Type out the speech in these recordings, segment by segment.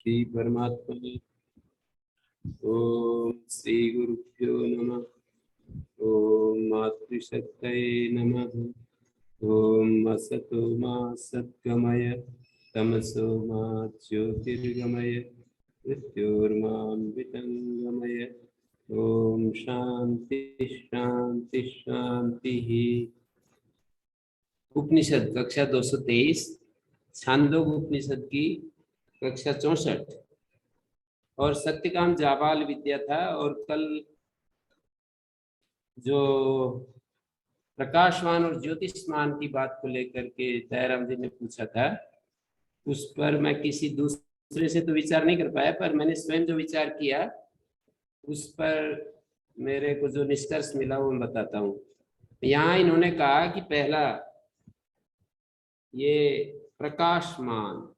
श्री परमात्मा। ओम श्री गुरुभ्यो नमः। ओम मातृशक्तये नमः। ओम असतो मा सद्गमय तमसो मा ज्योतिर्गमय मृत्योर्मामृतं गमय। ओम शांति शांति शांति। उपनिषद कक्षा 223 छांदोग्य उपनिषद की कक्षा 64 और सत्यकाम जाबाल विद्या था। और कल जो प्रकाशवान और ज्योतिष्मान की बात को लेकर के जयराम जी ने पूछा था, उस पर मैं किसी दूसरे से तो विचार नहीं कर पाया, पर मैंने स्वयं जो विचार किया उस पर मेरे को जो निष्कर्ष मिला वो मैं बताता हूँ। यहाँ इन्होंने कहा कि पहला ये प्रकाशमान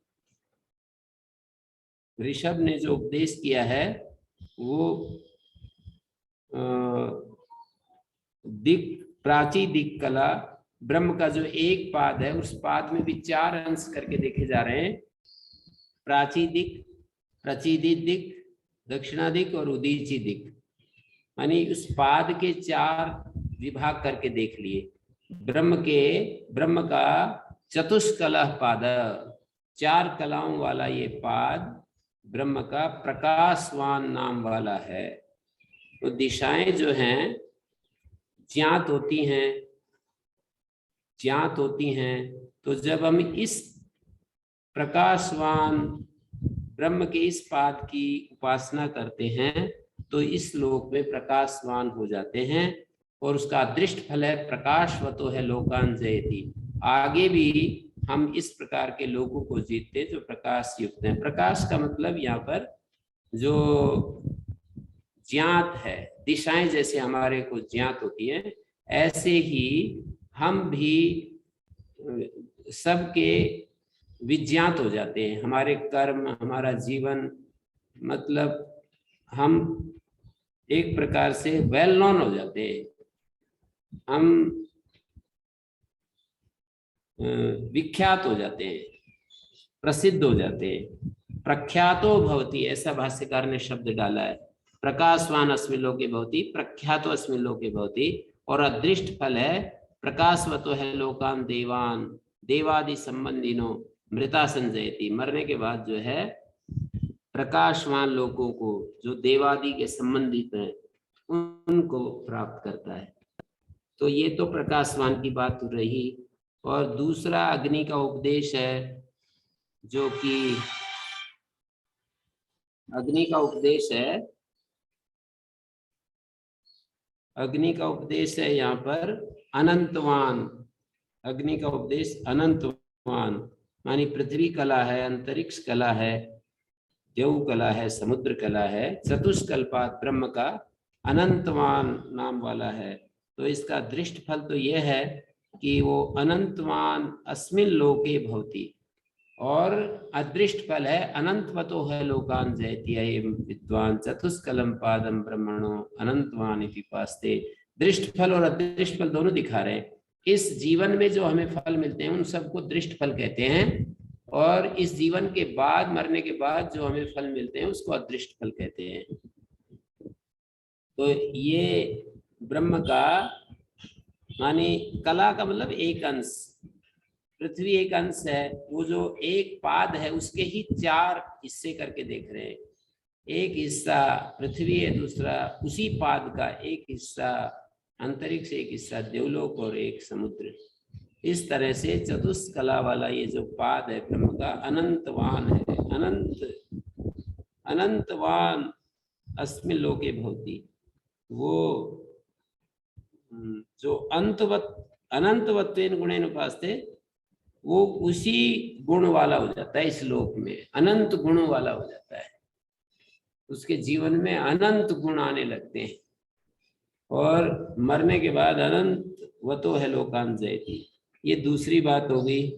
ऋषभ ने जो उपदेश किया है वो दिक प्राची दिक कला ब्रह्म का जो एक पाद है उस पाद में भी 4 अंश करके देखे जा रहे हैं। प्राची दिक, प्रचीदित दिक, दक्षिणादिक और उदीची दिक, यानी उस पाद के 4 विभाग करके देख लिए। ब्रह्म का चतुष्कला पाद, 4 कलाओं वाला ये पाद ब्रह्म का प्रकाशवान नाम वाला है। तो दिशाएं जो हैं ज्ञात होती हैं। तो जब हम इस प्रकाशवान ब्रह्म के इस पाद की उपासना करते हैं तो इस लोक में प्रकाशवान हो जाते हैं और उसका दृष्ट फल है प्रकाशवतो है लोकान जयति। आगे भी हम इस प्रकार के लोगों को जीतते जो प्रकाश युक्त हैं। प्रकाश का मतलब यहाँ पर जो ज्ञात है, दिशाएं जैसे हमारे को ज्ञात होती हैं ऐसे ही हम भी सबके विज्ञात हो जाते हैं। हमारे कर्म, हमारा जीवन, मतलब हम एक प्रकार से वेल नोन हो जाते हैं, हम विख्यात हो जाते हैं, प्रसिद्ध हो जाते हैं। प्रख्यातो भवति, ऐसा भाष्यकार ने शब्द डाला है। प्रकाशवान अस्मिन् लोके भवति, प्रख्यातो अस्मिन् लोके भवति। और अदृष्ट फल है प्रकाशवतो है लोकान देवान, देवादि संबंधिनो मृता संजयति। मरने के बाद जो है प्रकाशवान लोगों को जो देवादि के संबंधित हैं उनको प्राप्त करता है। तो ये तो प्रकाशवान की बात रही। और दूसरा अग्नि का उपदेश है, जो कि अग्नि का उपदेश है यहाँ पर अनंतवान। अग्नि का उपदेश अनंतवान मानी पृथ्वी कला है, अंतरिक्ष कला है, देव कला है, समुद्र कला है। चतुष्कल्पात ब्रह्म का अनंतवान नाम वाला है। तो इसका दृष्ट फल तो यह है कि वो अनंतवान अस्मिन् लोके भवति। और अदृष्ट फल है अनंतवतो है लोकान जयति अयं विद्वान चतुष्कलम पादम ब्रह्मणो अनंतवान इति पास्ते। दृष्ट फल और अदृष्ट फल दोनों दिखा रहे हैं। इस जीवन में जो हमें फल मिलते हैं उन सबको दृष्ट फल कहते हैं, और इस जीवन के बाद, मरने के बाद जो हमें फल मिलते हैं उसको अदृष्ट फल कहते हैं। तो ये ब्रह्म का माने कला का मतलब एक अंश, पृथ्वी एक अंश है। वो जो एक पाद है उसके ही 4 हिस्से करके देख रहे हैं। एक हिस्सा पृथ्वी है, दूसरा उसी पाद का एक हिस्सा अंतरिक्ष, एक हिस्सा देवलोक और एक समुद्र। इस तरह से चतुष्कला वाला ये जो पाद है ब्रह्म का अनंतवान है। अनंतवान अस्मिन् लोके भवति। वो जो अनंतवत्वेन गुणेन उपास्ते, वो उसी गुण वाला हो जाता है। इस लोक में अनंत गुणों वाला हो जाता है, उसके जीवन में अनंत गुण आने लगते हैं और मरने के बाद अनंत वतो है लोकान जयति। ये दूसरी बात हो गई।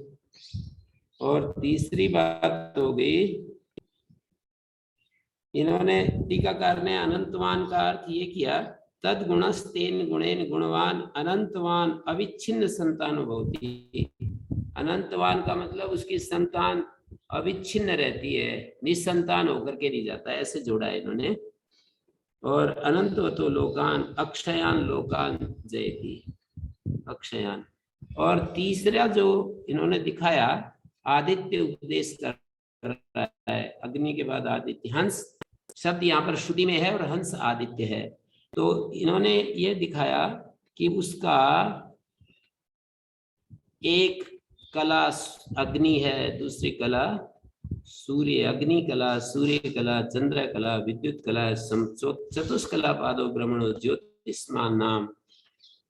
और तीसरी बात हो गई, इन्होंने टीकाकार ने अनंतवान का अर्थ ये किया, तद गुणस्तेन गुणेन गुणवान अनंतवान अविच्छिन्न संतानो भवति। अनंतवान का मतलब उसकी संतान अविच्छिन्न रहती है, निसंतान होकर के नहीं जाता, ऐसे जोड़ा है इन्होंने। और अनंतवतो लोकान अक्षयान लोकान जयति, अक्षयान। और तीसरा जो इन्होंने दिखाया, आदित्य उपदेश कर रहा है, अग्नि के बाद आदित्य, हंस शब्द यहाँ पर श्रुति में है और हंस आदित्य है। तो इन्होंने ये दिखाया कि उसका एक कला अग्नि है, दूसरी कला सूर्य, अग्नि कला, सूर्य कला, चंद्र कला, विद्युत कला, चतुष्कला पादो ब्रह्मणो ज्योतिष्मान नाम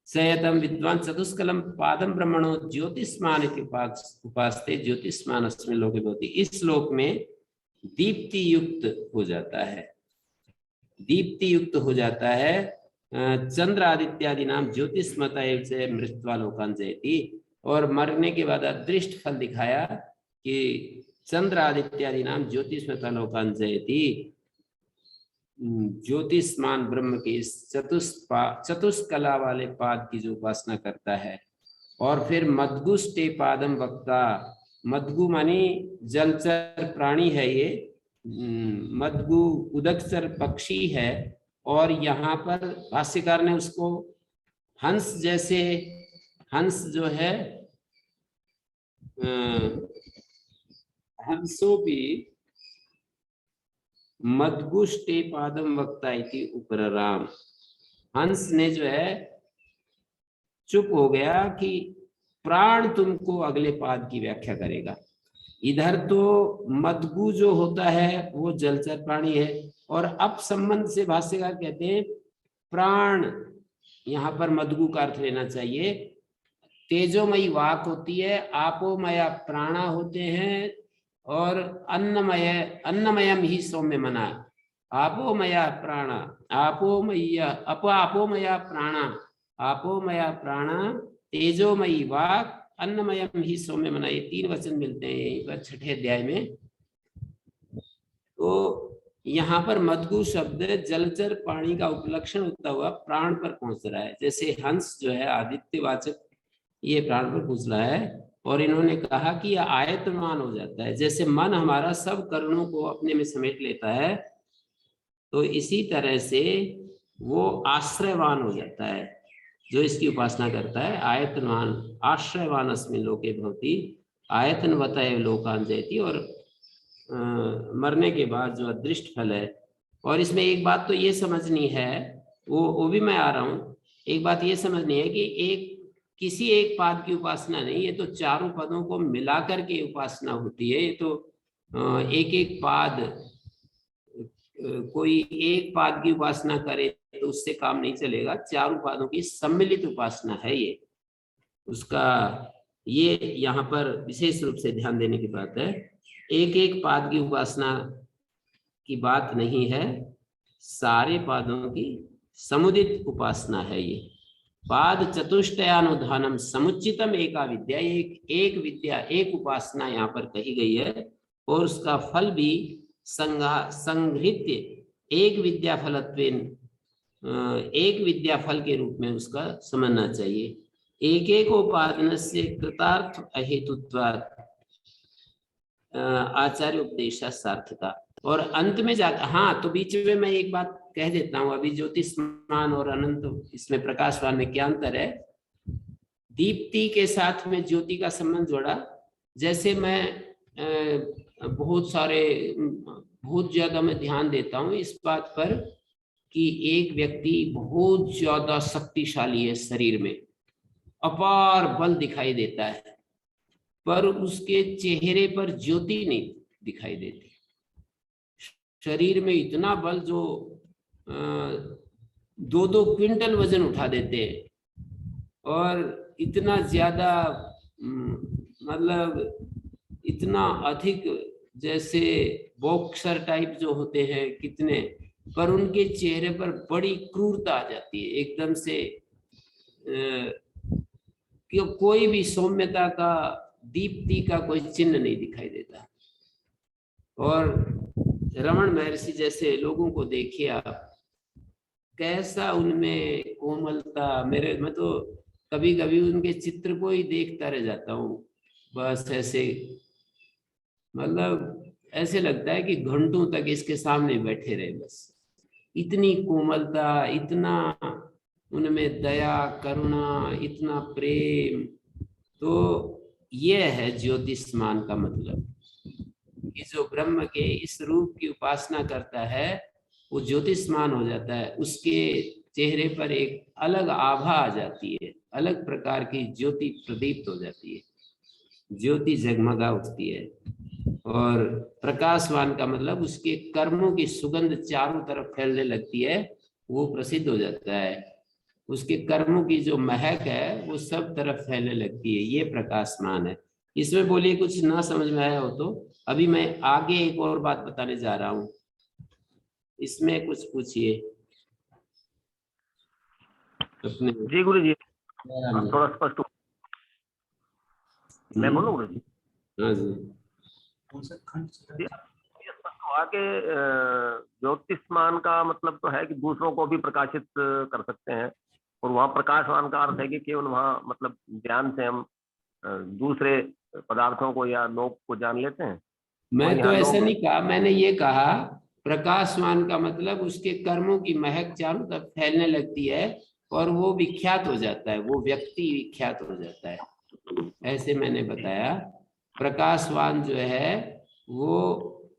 सयतम विद्वान चतुष्कलम पादम ब्रह्मणो ज्योतिष्मान उपासते ज्योतिष्मान अस्मिन लोके भवति। इस श्लोक में दीप्ति युक्त हो जाता है, दीप्ति युक्त हो जाता है। चंद्र आदित्यादि नाम ज्योतिष्मता एवं मृत्वा लोकान जयति। और मरने के बाद अदृष्ट फल दिखाया कि चंद्र आदित्यादि नाम ज्योतिष्मता लोकान जयति, ज्योतिष्मान ब्रह्म के इस चतुष्कला वाले पाद की जो उपासना करता है। और फिर मदगुष्टे पादम वक्ता, मदगु मानी जलचर प्राणी है ये, मदगु उदकचर पक्षी है। और यहाँ पर भाष्यकार ने उसको हंस जैसे, हंस जो है हंसो भी मदगुष्टे पादम वक्ता इति उपराम, हंस ने जो है चुप हो गया कि प्राण तुमको अगले पाद की व्याख्या करेगा। इधर तो मदगु जो होता है वो जलचर प्राणी है, और अब संबंध से भाष्यकार कहते हैं प्राण, यहाँ पर मदगु का अर्थ लेना चाहिए। तेजोमयी वाक होती है, आपोमया प्राणा होते हैं, और अन्नमयम ही सौम्य मना, आपोमया प्राणा, आपोमया प्राणा, आपोमया प्राणा, तेजोमयी वाक, अन्नमयम ही सौम्य मना, ये 3 वचन मिलते हैं यहीं पर 6ठे अध्याय में। तो यहाँ पर मदगु शब्द जलचर प्राणी का उपलक्षण होता हुआ प्राण पर पहुंच रहा है। जैसे हंस जो है आदित्यवाचक, ये प्राण पर पहुंच रहा है। और इन्होंने कहा कि यह आयतमान हो जाता है, जैसे मन हमारा सब करणों को अपने में समेट लेता है, तो इसी तरह से वो आश्रयवान हो जाता है जो इसकी उपासना करता है। आयतनवान आश्रयवान अस्मिन लोके भवति, आयतनवतः लोकान जयति। और मरने के बाद जो अदृष्ट फल है। और इसमें एक बात तो ये समझनी है, वो भी मैं आ रहा हूँ, एक बात ये समझनी है कि एक किसी एक पाद की उपासना नहीं, ये तो चारों पदों को मिलाकर के उपासना होती है। ये तो एक एक पाद, कोई एक पाद की उपासना करे तो उससे काम नहीं चलेगा, चारों पादों की सम्मिलित उपासना है ये, उसका ये यहाँ पर विशेष रूप से ध्यान देने की बात है। एक एक पाद की उपासना की बात नहीं है, सारे पादों की समुदित उपासना है ये। पाद चतुष्टयानुधानम समुचितम एका विद्या, एक विद्या एक उपासना यहाँ पर कही गई है। और उसका फल भी संघृत्य एक विद्या फलत्वेन, एक विद्या फल के रूप में उसका समझना चाहिए। एक एक उपादन से कृतार्थ अहेतुत्वात् आचार्य उपदेश सार्थता। और अंत में जाकर, हाँ तो बीच में मैं एक बात कह देता हूँ, अभी ज्योतिष्मान और अनंत, इसमें प्रकाशवान में क्या अंतर है। दीप्ति के साथ में ज्योति का संबंध जोड़ा। जैसे मैं बहुत ज्यादा मैं ध्यान देता हूँ इस बात पर कि एक व्यक्ति बहुत ज्यादा शक्तिशाली है, शरीर में अपार बल दिखाई देता है, पर उसके चेहरे पर ज्योति नहीं दिखाई देती। शरीर में इतना बल जो 2-2 क्विंटल वजन उठा देते हैं, और इतना ज्यादा मतलब इतना अधिक, जैसे बॉक्सर टाइप जो होते हैं कितने, पर उनके चेहरे पर बड़ी क्रूरता आ जाती है एकदम से, कि कोई भी सौम्यता का, दीप्ति का कोई चिन्ह नहीं दिखाई देता। और रमण महर्षि जैसे लोगों को देखिए आप, कैसा उनमें कोमलता, मैं तो कभी कभी उनके चित्र को ही देखता रह जाता हूँ, बस ऐसे मतलब ऐसे लगता है कि घंटों तक इसके सामने बैठे रहे बस। इतनी कोमलता, इतना उनमें दया, करुणा, इतना प्रेम। तो ये है ज्योतिष्मान का मतलब, कि जो ब्रह्म के इस रूप की उपासना करता है वो ज्योतिष्मान हो जाता है। उसके चेहरे पर एक अलग आभा आ जाती है, अलग प्रकार की ज्योति प्रदीप्त हो जाती है, ज्योति जगमगा उठती है। और प्रकाशवान का मतलब उसके कर्मों की सुगंध चारों तरफ फैलने लगती है, वो प्रसिद्ध हो जाता है। उसके कर्मों की जो महक है वो सब तरफ फैलने लगती है, ये प्रकाशमान है। इसमें बोलिए कुछ ना समझ में आया हो तो अभी मैं आगे एक और बात बताने जा रहा हूँ, इसमें कुछ पूछिए अपने। जी गुरु जी, थोड़ा स्पष्ट मैं बोलूं गुरु जी? हाँ जी। जी, ये स्पष्ट हुआ कि ज्योतिष्मान का मतलब तो है कि दूसरों को भी प्रकाशित कर सकते हैं, और वहाँ प्रकाशवान का अर्थ है कि केवल वहाँ मतलब ज्ञान से हम दूसरे पदार्थों को या लोग को जान लेते हैं। और मैं तो यहाँ ऐसा लोग नहीं कहा, मैंने ये कहा प्रकाशवान का मतलब उसके कर्मों की महक चारों तरफ फैलने लगती है और वो विख्यात हो जाता है, वो व्यक्ति विख्यात हो जाता है, ऐसे मैंने बताया। प्रकाशवान जो है वो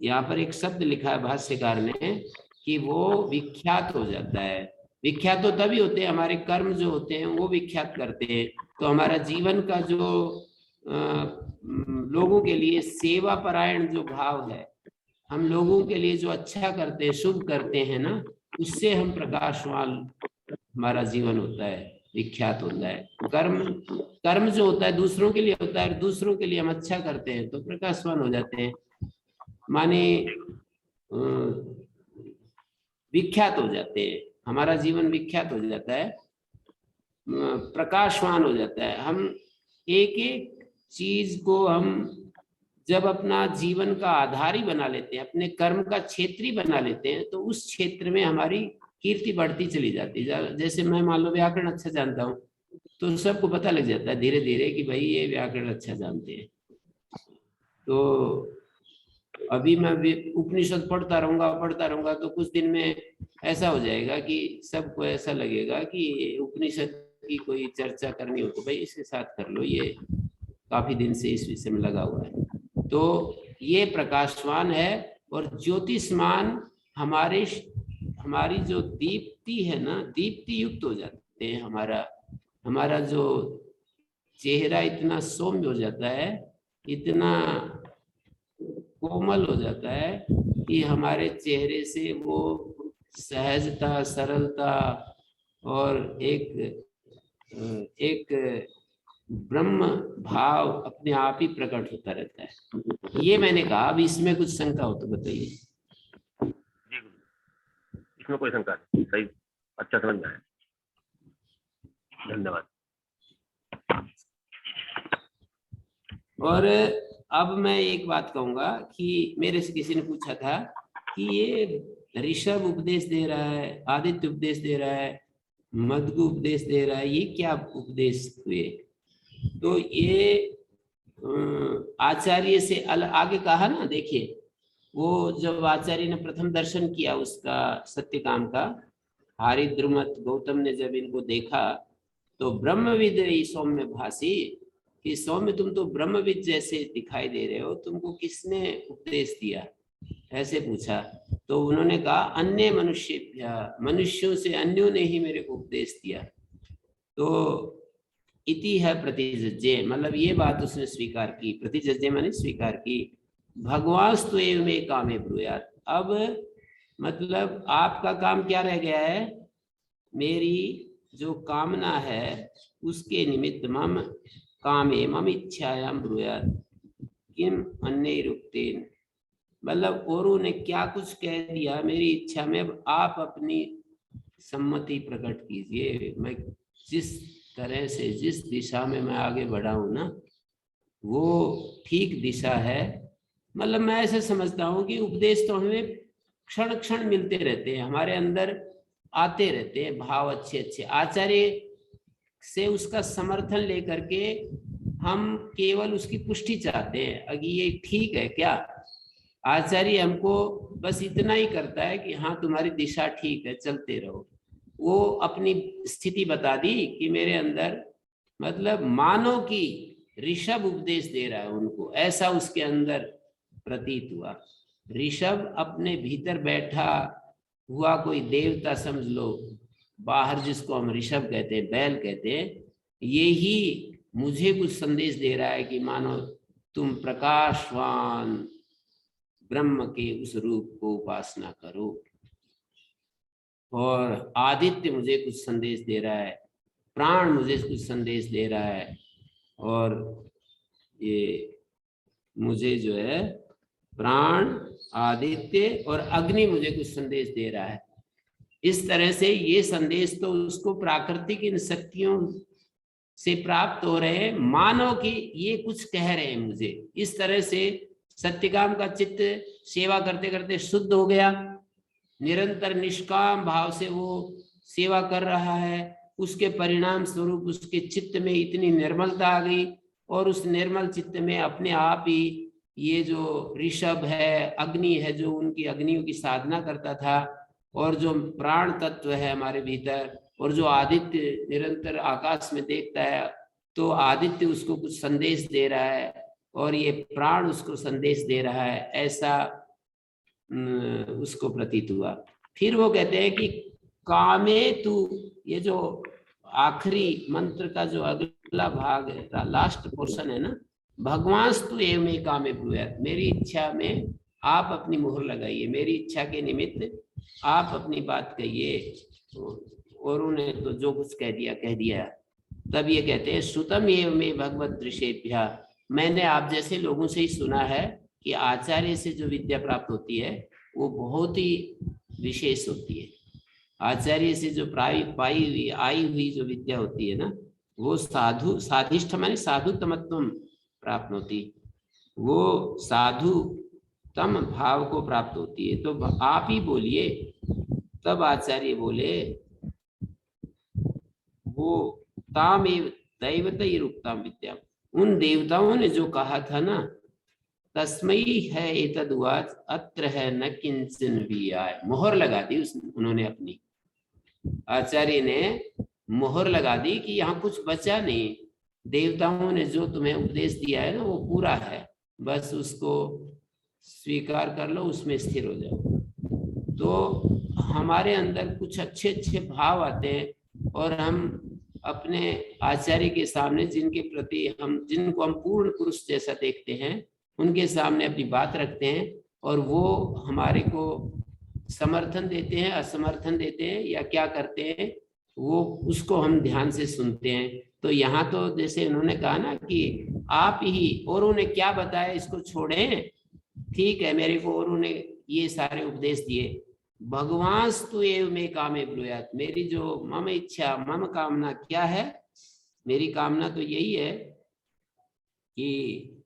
यहाँ पर एक शब्द लिखा है भाष्यकार ने कि वो विख्यात हो जाता है। विख्यात तो तभी होते हैं, हमारे कर्म जो होते हैं वो विख्यात करते हैं। तो हमारा जीवन का जो लोगों के लिए सेवा परायण जो भाव है, हम लोगों के लिए जो अच्छा करते हैं, शुभ करते हैं ना, उससे हम प्रकाशवान, हमारा जीवन होता है, विख्यात होता है। कर्म कर्म जो होता है दूसरों के लिए होता है, दूसरों के लिए हम अच्छा करते हैं तो प्रकाशवान हो जाते हैं, माने विख्यात हो जाते हैं, हमारा जीवन विख्यात हो जाता है, प्रकाशवान हो जाता है। हम एक एक चीज को हम जब अपना जीवन का आधारी बना लेते हैं, अपने कर्म का क्षेत्री बना लेते हैं, तो उस क्षेत्र में हमारी कीर्ति बढ़ती चली जाती है। जैसे मैं मान लो व्याकरण अच्छा जानता हूँ तो सबको पता लग जाता है धीरे धीरे कि भाई ये व्याकरण अच्छा जानते हैं। तो अभी मैं उपनिषद पढ़ता रहूंगा तो कुछ दिन में ऐसा हो जाएगा कि सबको ऐसा लगेगा कि उपनिषद की कोई चर्चा करनी हो तो भाई इसके साथ कर लो, ये काफी दिन से इस विषय में लगा हुआ है। तो ये प्रकाशवान है। और ज्योतिष्मान हमारे हमारी जो दीप्ति है ना, दीप्ति युक्त हो जाते हैं, हमारा हमारा जो चेहरा इतना सौम्य हो जाता है, इतना कोमल हो जाता है कि हमारे चेहरे से वो सहजता, सरलता और एक ब्रह्म भाव अपने आप ही प्रकट होता रहता है। ये मैंने कहा। अब इसमें कुछ शंका हो तो बताइए। जी इसमें कोई शंका नहीं, सही, अच्छा समझ में आया, धन्यवाद। और अब मैं एक बात कहूंगा कि मेरे से किसी ने पूछा था कि ये ऋषभ उपदेश दे रहा है, आदित्य उपदेश दे रहा है, मधु उपदेश दे रहा है, ये क्या उपदेश हुए? तो ये आचार्य से आगे कहा ना, देखिए वो जब आचार्य ने प्रथम दर्शन किया उसका सत्यकाम का, हारिद्रुमत गौतम ने जब इनको देखा तो ब्रह्मविद सौम्य भाषी, कि सौम्य तुम तो ब्रह्मविद जैसे दिखाई दे रहे हो, तुमको किसने उपदेश दिया, ऐसे पूछा। तो उन्होंने कहा अन्य मनुष्यों से अन्यों ने ही मेरे को उपदेश दिया। तो इति है प्रतिजज्ञे, मतलब ये बात उसने स्वीकार की, प्रतिजज्ञे माने स्वीकार की। भगवास्तु एवं मे कामे ब्रूयात्। अब मतलब आपका काम क्या रह गया है, मेरी जो कामना है उसके निमित्त मम कामे मम इच्छायाम ब्रूयात् किम अन्य रुक्तेन, मतलब औरों ने क्या कुछ कह दिया मेरी इच्छा में, अब आप अपनी सम्मति प्रकट कीजिए। मैं जिस तरह से, जिस दिशा में मैं आगे बढ़ा हूं ना, वो ठीक दिशा है। मतलब मैं ऐसे समझता हूँ कि उपदेश तो हमें क्षण क्षण मिलते रहते हैं, हमारे अंदर आते रहते हैं भाव अच्छे अच्छे। आचार्य से उसका समर्थन लेकर के हम केवल उसकी पुष्टि चाहते हैं, अगर ये ठीक है क्या। आचार्य हमको बस इतना ही करता है कि हाँ तुम्हारी दिशा ठीक है, चलते रहो। वो अपनी स्थिति बता दी कि मेरे अंदर, मतलब मानो कि ऋषभ उपदेश दे रहा है उनको, ऐसा उसके अंदर प्रतीत हुआ। ऋषभ अपने भीतर बैठा हुआ कोई देवता समझ लो, बाहर जिसको हम ऋषभ कहते हैं, बैल कहते हैं, ये ही मुझे कुछ संदेश दे रहा है कि मानो तुम प्रकाशवान ब्रह्म के उस रूप को उपासना करो। और आदित्य मुझे कुछ संदेश दे रहा है, प्राण मुझे कुछ संदेश दे रहा है, और ये मुझे जो है प्राण, आदित्य और अग्नि मुझे कुछ संदेश दे रहा है। इस तरह से ये संदेश तो उसको प्राकृतिक इन शक्तियों से प्राप्त हो रहे हैं, मानो कि ये कुछ कह रहे हैं मुझे। इस तरह से सत्यकाम का चित्त सेवा करते करते शुद्ध हो गया, निरंतर निष्काम भाव से वो सेवा कर रहा है। उसके परिणाम स्वरूप उसके चित्त में इतनी निर्मलता आ गई, और उस निर्मल चित्त में अपने आप ही ये जो ऋषभ है, अग्नि है, जो उनकी अग्नियों की साधना करता था, और जो प्राण तत्व है हमारे भीतर, और जो आदित्य निरंतर आकाश में देखता है, तो आदित्य उसको कुछ संदेश दे रहा है, और ये प्राण उसको संदेश दे रहा है, ऐसा उसको प्रतीत हुआ। फिर वो कहते हैं कि कामे तू, ये जो आखिरी मंत्र का जो अगला भाग है, लास्ट पोर्शन है ना, भगवान तू एवं में कामे ब्रूयात्, मेरी इच्छा में आप अपनी मोहर लगाइए, मेरी इच्छा के निमित्त आप अपनी बात कहिए। और उन्हें तो जो कुछ कह दिया। तब ये कहते हैं सुतम एवं में भगवत दृशेभ्या, मैंने आप जैसे लोगों से ही सुना है कि आचार्य से जो विद्या प्राप्त होती है वो बहुत ही विशेष होती है। आचार्य से जो आई हुई जो विद्या होती है ना, वो साधिष्ठ माने साधुतमत्व प्राप्त होती, वो साधुतम भाव को प्राप्त होती है। तो आप ही बोलिए। तब आचार्य बोले, वो तामेव दैवतैरुक्ताम विद्या, उन देवताओं ने जो कहा था ना, तस्मई है एतद्वाच अत्र है न किंचन भी आए, मोहर लगा दी उन्होंने अपनी, आचार्य ने मोहर लगा दी कि यहाँ कुछ बचा नहीं, देवताओं ने जो तुम्हें उपदेश दिया है ना वो पूरा है, बस उसको स्वीकार कर लो, उसमें स्थिर हो जाओ। तो हमारे अंदर कुछ अच्छे अच्छे भाव आते हैं, और हम अपने आचार्य के सामने जिनके प्रति जिनको हम पूर्ण पुरुष जैसा देखते हैं, उनके सामने अपनी बात रखते हैं, और वो हमारे को समर्थन देते हैं, असमर्थन देते हैं, या क्या करते हैं, वो उसको हम ध्यान से सुनते हैं। तो यहाँ तो जैसे उन्होंने कहा ना कि आप ही, और उन्हें क्या बताया इसको छोड़ें, ठीक है मेरे को और उन्हें ये सारे उपदेश दिए। भगवान तु एव में कामे ब्रूयात्, मेरी जो मम इच्छा, मम कामना क्या है, मेरी कामना तो यही है कि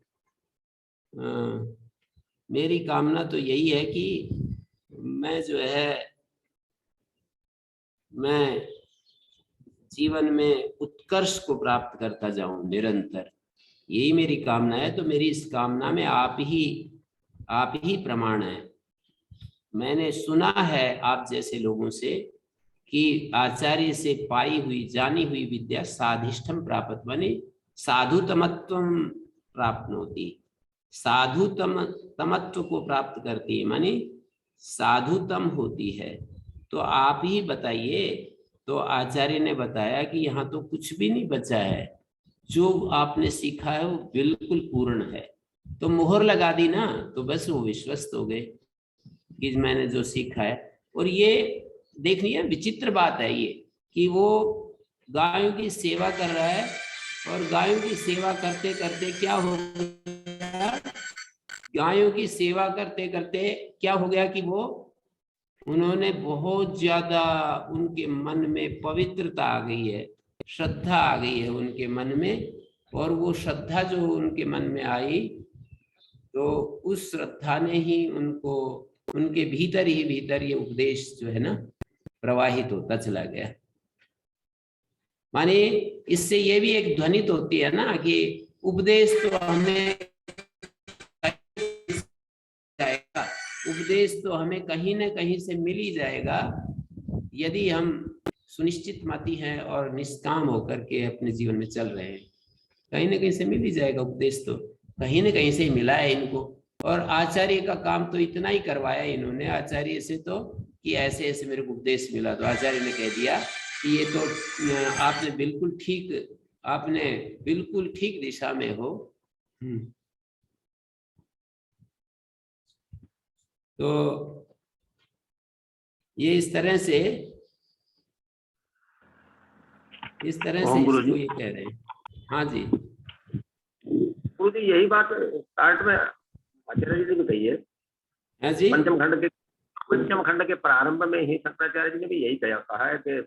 मेरी कामना तो यही है कि मैं जो है, मैं जीवन में उत्कर्ष को प्राप्त करता जाऊं निरंतर, यही मेरी कामना है। तो मेरी इस कामना में आप ही प्रमाण है। मैंने सुना है आप जैसे लोगों से कि आचार्य से पाई हुई जानी हुई विद्या साधिष्ठम प्राप्त बने साधुतमत्व प्राप्त होती, साधुतमत्व को प्राप्त करती है, माने साधुतम होती है। तो आप ही बताइए। तो आचार्य ने बताया कि यहाँ तो कुछ भी नहीं बचा है, जो आपने सीखा है वो बिल्कुल पूर्ण है। तो मोहर लगा दी ना, तो बस वो विश्वस्त हो गए कि मैंने जो सीखा है। और ये देखिए विचित्र बात है ये कि वो गायों की सेवा कर रहा है, और गायों की सेवा करते करते क्या हो गया, गायों की सेवा करते करते क्या हो गया कि वो उन्होंने बहुत ज्यादा, उनके मन में पवित्रता आ गई है, श्रद्धा आ गई है उनके मन में। और वो श्रद्धा जो उनके मन में आई, तो उस श्रद्धा ने ही उनको, उनके भीतर ही भीतर ये उपदेश जो है ना प्रवाहित होता चला गया। माने इससे ये भी एक ध्वनित होती है ना कि उपदेश तो हमें जाएगा, उपदेश तो हमें कहीं ना कहीं से मिल ही जाएगा यदि हम सुनिश्चित मति हैं और निष्काम होकर के अपने जीवन में चल रहे हैं। कहीं ना कहीं से मिल ही जाएगा उपदेश, तो कहीं ना कहीं से ही मिला है इनको। और आचार्य का काम तो इतना ही करवाया इन्होंने आचार्य से, तो कि ऐसे ऐसे मेरे को उपदेश मिला, तो आचार्य ने कह दिया कि ये तो आपने बिल्कुल ठीक दिशा में हो। तो ये इस तरह से इसको ये कह रहे हैं। हाँ जी गुरु जी, यही बात स्टार्ट में आचार्य जी ने भी कही है। हाँ जी, पंचम खंड के प्रारंभ में ही शंकराचार्य जी ने भी यही कहा है कि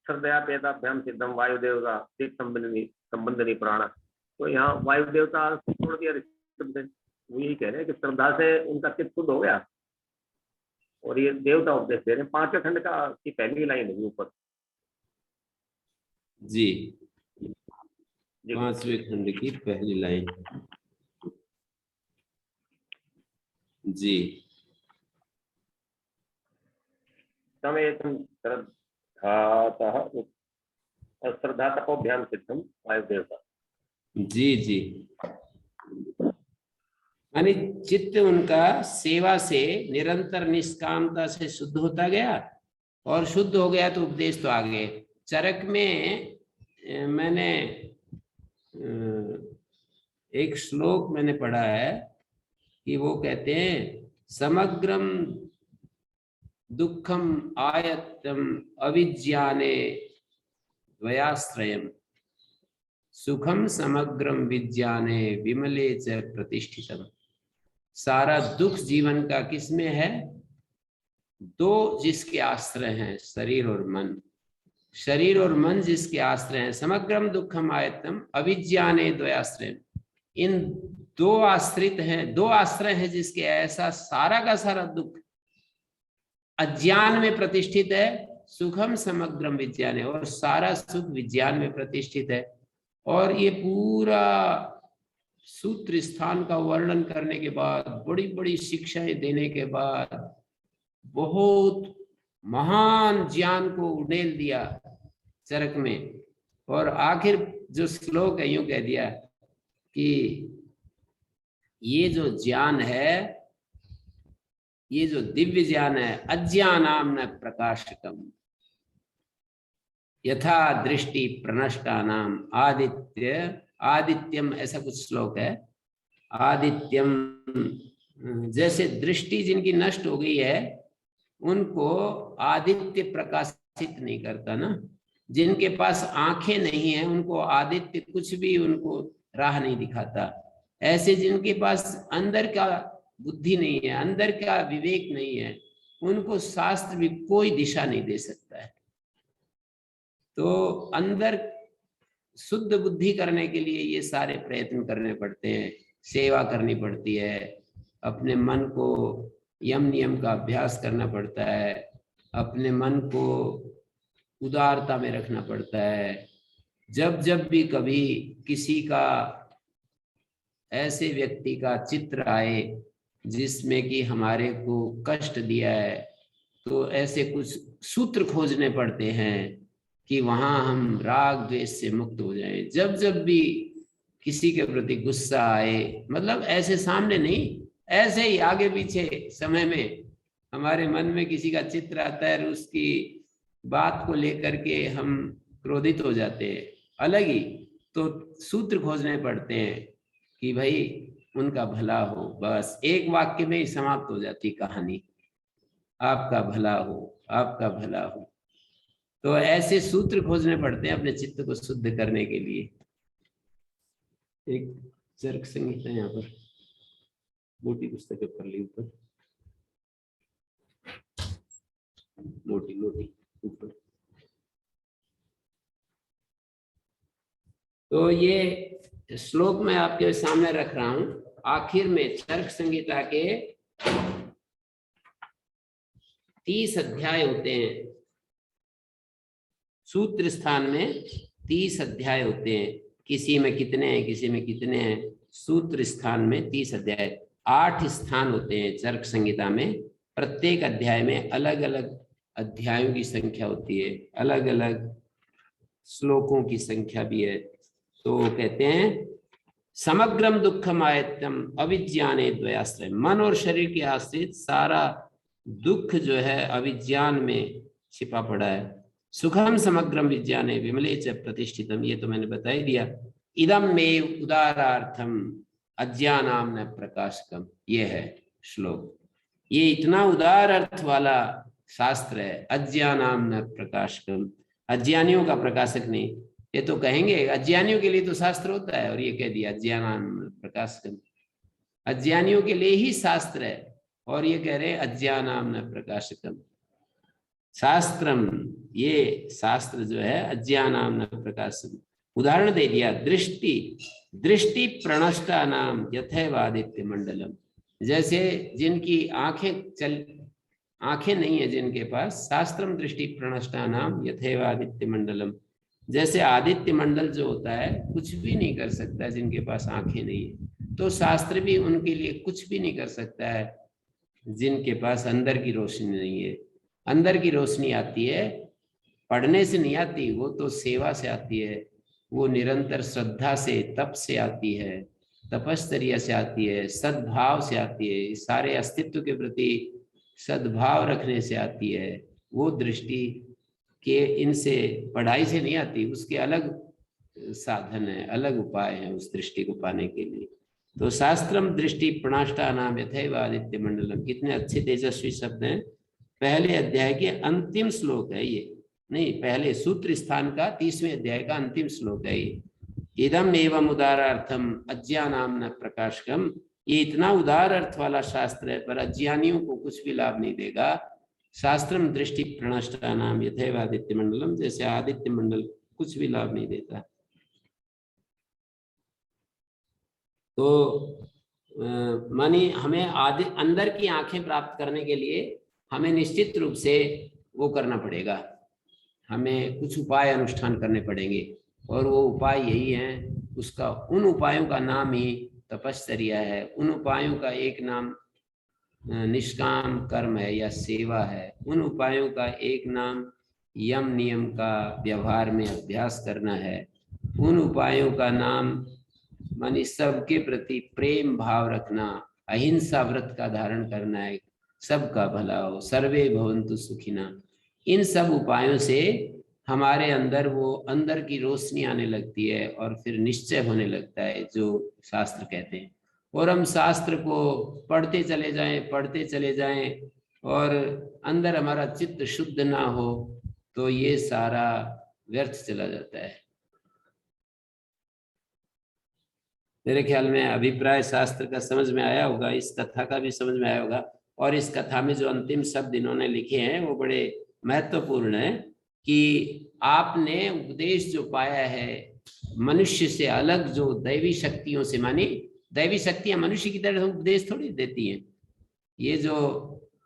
श्रद्धया पेदाभ्याम सिद्धम वायुदेव का चित्त संबंधनी प्राण। तो यहाँ वायु देवता छोड़ दिया, वो यही कह रहे हैं कि श्रद्धा से उनका चित्त शुद्ध हो गया, और ये देवता उपदेश दे रहे हैं। 5वें खंड का की पहली लाइन है ऊपर जी, 5वें खंड की पहली लाइन जी। समेतम श्रद्धा तपोभ्याम सिद्धम वायुदेवता। जी जी, यानी चित्त उनका सेवा से निरंतर निष्कामता से शुद्ध होता गया, और शुद्ध हो गया तो उपदेश तो आ गए। चरक में मैंने एक श्लोक मैंने पढ़ा है कि वो कहते हैं समग्रम दुखम आयतम अविज्ञाने द्वयाश्रयम सुखम समग्रम विज्ञाने विमले च प्रतिष्ठितम। सारा दुख जीवन का किसमें है? दो जिसके आश्रय हैं, शरीर और मन। शरीर और मन जिसके आश्रय हैं, समग्रम दुखम आयतम अविज्ञाने द्वयाश्रय, इन दो आश्रित हैं, दो आश्रय हैं जिसके, ऐसा सारा का सारा दुख अज्ञान में प्रतिष्ठित है। सुखम समग्रम विज्ञाने, और सारा सुख विज्ञान में प्रतिष्ठित है। और ये पूरा सूत्र स्थान का वर्णन करने के बाद, बड़ी बड़ी शिक्षाएं देने के बाद, बहुत महान ज्ञान को उड़ेल दिया चरक में। और आखिर जो श्लोक है यूं कह दिया कि ये जो ज्ञान है, ये जो दिव्य ज्ञान है, अज्ञानाम न प्रकाशकम यथा दृष्टि प्रनष्टा नाम आदित्यम, ऐसा कुछ श्लोक है। आदित्यम, जैसे दृष्टि जिनकी नष्ट हो गई है उनको आदित्य प्रकाशित नहीं करता ना। जिनके पास आंखें नहीं है उनको आदित्य कुछ भी उनको राह नहीं दिखाता। ऐसे जिनके पास अंदर का बुद्धि नहीं है, अंदर का विवेक नहीं है, उनको शास्त्र भी कोई दिशा नहीं दे सकता है। तो अंदर शुद्ध बुद्धि करने के लिए ये सारे प्रयत्न करने पड़ते हैं, सेवा करनी पड़ती है, अपने मन को यम नियम का अभ्यास करना पड़ता है, अपने मन को उदारता में रखना पड़ता है। जब जब भी कभी किसी का, ऐसे व्यक्ति का चित्र आए जिसमें कि हमारे को कष्ट दिया है, तो ऐसे कुछ सूत्र खोजने पड़ते हैं कि वहां हम राग द्वेष से मुक्त हो जाएं। जब जब भी किसी के प्रति गुस्सा आए, मतलब ऐसे सामने नहीं, ऐसे ही आगे पीछे समय में हमारे मन में किसी का चित्र आता है और उसकी बात को लेकर के हम क्रोधित हो जाते हैं, अलग ही, तो सूत्र खोजने पड़ते हैं कि भाई उनका भला हो। बस एक वाक्य में ही समाप्त हो जाती कहानी, आपका भला हो, आपका भला हो। तो ऐसे सूत्र खोजने पड़ते हैं अपने चित्त को शुद्ध करने के लिए। एक चरक संहिता यहाँ पर मोटी पुस्तक कर ली ऊपर, मोटी ऊपर। तो ये श्लोक मैं आपके सामने रख रहा हूं। आखिर में चरक संहिता के 30 अध्याय होते हैं। सूत्र स्थान में 30 अध्याय होते हैं किसी में कितने हैं, किसी में कितने हैं। सूत्र स्थान में 30 अध्याय, 8 स्थान होते हैं चरक संहिता में। प्रत्येक अध्याय में अलग अलग अध्यायों की संख्या होती है, अलग अलग श्लोकों की संख्या भी है। तो कहते हैं समग्रम दुखम आयत्यम अविज्ञाने द्वयाश्रय, मन और शरीर के आश्रित सारा दुख जो है अविज्ञान में छिपा पड़ा है। सुखम समग्रम विज्ञाने विमले च प्रतिष्ठितम, ये तो मैंने बता ही दिया। इदम में उदारार्थम अज्ञानाम न प्रकाशकम, ये है श्लोक। ये इतना उदार अर्थ वाला शास्त्र है, अज्ञानाम न प्रकाशकम, अज्ञानियों का प्रकाशक नहीं। ये तो कहेंगे अज्ञानियों के लिए तो शास्त्र होता है, और ये कह दिया अज्ञानाम प्रकाशकम, अज्ञानियों के लिए ही शास्त्र है, और ये कह रहे अज्ञानाम न प्रकाशकम। शास्त्रम, ये शास्त्र जो है अज्ञानाम न प्रकाशकम। उदाहरण दे दिया, दृष्टि दृष्टि प्रणष्टा नाम यथैवादित्य मंडलम, जैसे जिनकी आंखें नहीं है जिनके पास, शास्त्रम दृष्टि प्रणष्टा नाम यथैवादित्य मंडलम, जैसे आदित्य मंडल जो होता है कुछ भी नहीं कर सकता जिनके पास आंखें नहीं है, तो शास्त्र भी उनके लिए कुछ भी नहीं कर सकता है जिनके पास अंदर की रोशनी नहीं है। अंदर की रोशनी आती है, पढ़ने से नहीं आती, वो तो सेवा से आती है, वो निरंतर श्रद्धा से, तप से आती है, तपश्चर्या से आती है, सद्भाव से आती है, सारे अस्तित्व के प्रति सद्भाव रखने से आती है। वो दृष्टि के इनसे पढ़ाई से नहीं आती, उसके अलग साधन है, अलग उपाय है उस दृष्टि को पाने के लिए। तो शास्त्रम दृष्टि प्रणाष्टा नाम यथैव आदित्य मंडलम, कितने अच्छे तेजस्वी शब्द हैं। पहले अध्याय के अंतिम श्लोक है ये, नहीं पहले सूत्र स्थान का 30वें अध्याय का अंतिम श्लोक है ये। इदम एवं उदारार्थम अज्ञानाम न प्रकाशकम, ये इतना उदार अर्थ वाला शास्त्र है, पर अज्ञानियों को कुछ भी लाभ नहीं देगा। शास्त्रम दृष्टि प्रणष्टा नाम यथैव आदित्य मंडलम, जैसे आदित्य मंडल कुछ भी लाभ नहीं देता। तो मानी हमें अंदर की आंखें प्राप्त करने के लिए हमें निश्चित रूप से वो करना पड़ेगा, हमें कुछ उपाय अनुष्ठान करने पड़ेंगे, और वो उपाय यही है, उसका उन उपायों का नाम ही तपश्चर्या है। उन उपायों का एक नाम निष्काम कर्म है या सेवा है। उन उपायों का एक नाम यम नियम का व्यवहार में अभ्यास करना है। उन उपायों का नाम मानी सबके प्रति प्रेम भाव रखना, अहिंसा व्रत का धारण करना है, सबका भला हो, सर्वे भवन्तु सुखिना। इन सब उपायों से हमारे अंदर वो अंदर की रोशनी आने लगती है, और फिर निश्चय होने लगता है जो शास्त्र कहते हैं। और हम शास्त्र को पढ़ते चले जाएं और अंदर हमारा चित्त शुद्ध ना हो, तो ये सारा व्यर्थ चला जाता है। मेरे ख्याल में अभिप्राय शास्त्र का समझ में आया होगा, इस कथा का भी समझ में आया होगा। और इस कथा में जो अंतिम शब्द इन्होंने लिखे हैं वो बड़े महत्वपूर्ण है, कि आपने उपदेश जो पाया है मनुष्य से अलग, जो दैवी शक्तियों से, मानी दैवी शक्तियां मनुष्य की तरह उपदेश थोड़ी देती हैं। ये जो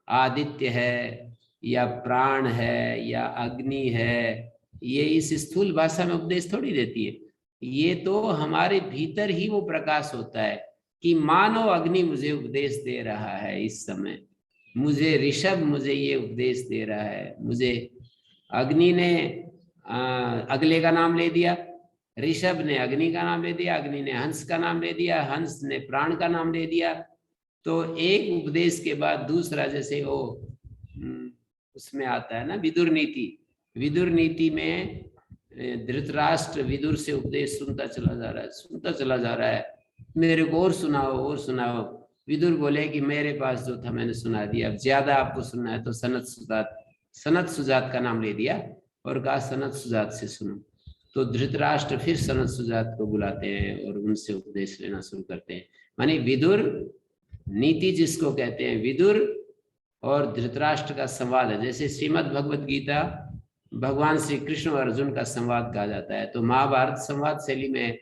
आदित्य है या प्राण है या अग्नि है, ये इस स्थूल भाषा में उपदेश थोड़ी देती है। ये तो हमारे भीतर ही वो प्रकाश होता है, कि मानो अग्नि मुझे उपदेश दे रहा है इस समय, मुझे ऋषभ मुझे ये उपदेश दे रहा है। मुझे अग्नि ने अगले का नाम ले दिया, ऋषभ ने अग्नि का नाम ले दिया, अग्नि ने हंस का नाम ले दिया, हंस ने प्राण का नाम ले दिया। तो एक उपदेश के बाद दूसरा, जैसे वो उसमें आता है ना विदुर नीति, विदुर नीति में धृतराष्ट्र विदुर से उपदेश सुनता चला जा रहा है, मेरे को और सुनाओ। विदुर बोले कि मेरे पास जो था मैंने सुना दिया, अब ज्यादा आपको सुनना है तो सनत सुजात का नाम ले दिया और कहा सनत सुजात से सुनो। तो धृतराष्ट्र फिर सनत सुजात को बुलाते हैं और उनसे उपदेश लेना शुरू करते हैं। माने विदुर नीति जिसको कहते हैं, विदुर और धृतराष्ट्र का संवाद है। जैसे श्रीमद् भगवत गीता भगवान श्री कृष्ण और अर्जुन का संवाद कहा जाता है, तो महाभारत संवाद शैली में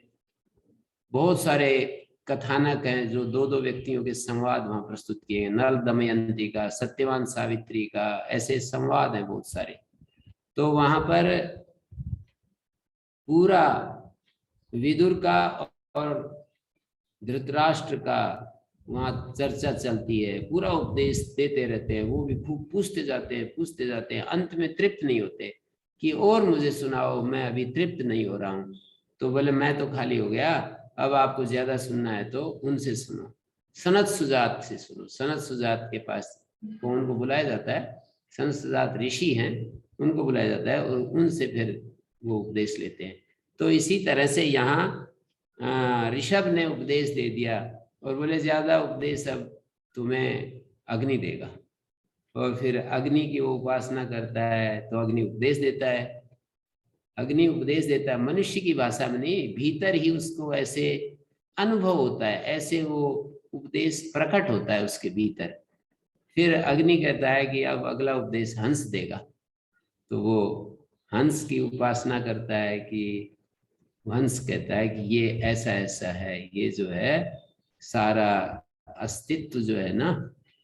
बहुत सारे कथानक हैं जो दो दो व्यक्तियों के संवाद वहां प्रस्तुत किए हैं। नल दमयंती का, सत्यवान सावित्री का, ऐसे संवाद हैं बहुत सारे। तो वहां पर पूरा विदुर का और धृतराष्ट्र का वहाँ चर्चा चलती है, पूरा उपदेश देते रहते हैं, वो भी खूब पूछते जाते हैं, अंत में तृप्त नहीं होते कि और मुझे सुनाओ, मैं अभी तृप्त नहीं हो रहा हूँ। तो बोले मैं तो खाली हो गया, अब आपको ज्यादा सुनना है तो उनसे सुनो, सनत सुजात से सुनो। सनत सुजात के पास को उनको बुलाया जाता है, सनत सुजात ऋषि हैं, उनको बुलाया जाता है और उनसे फिर वो उपदेश लेते हैं। तो इसी तरह से यहाँ ऋषभ ने उपदेश दे दिया और बोले ज्यादा उपदेश अब तुम्हें अग्नि देगा, और फिर अग्नि की वो उपासना करता है तो अग्नि उपदेश देता है। अग्नि उपदेश देता है मनुष्य की भाषा में नहीं, भीतर ही उसको ऐसे अनुभव होता है, ऐसे वो उपदेश प्रकट होता है उसके भीतर। फिर अग्नि कहता है कि अब अगला उपदेश हंस देगा, तो वो हंस की उपासना करता है कि हंस कहता है कि ये ऐसा ऐसा है, ये जो है सारा अस्तित्व जो है ना।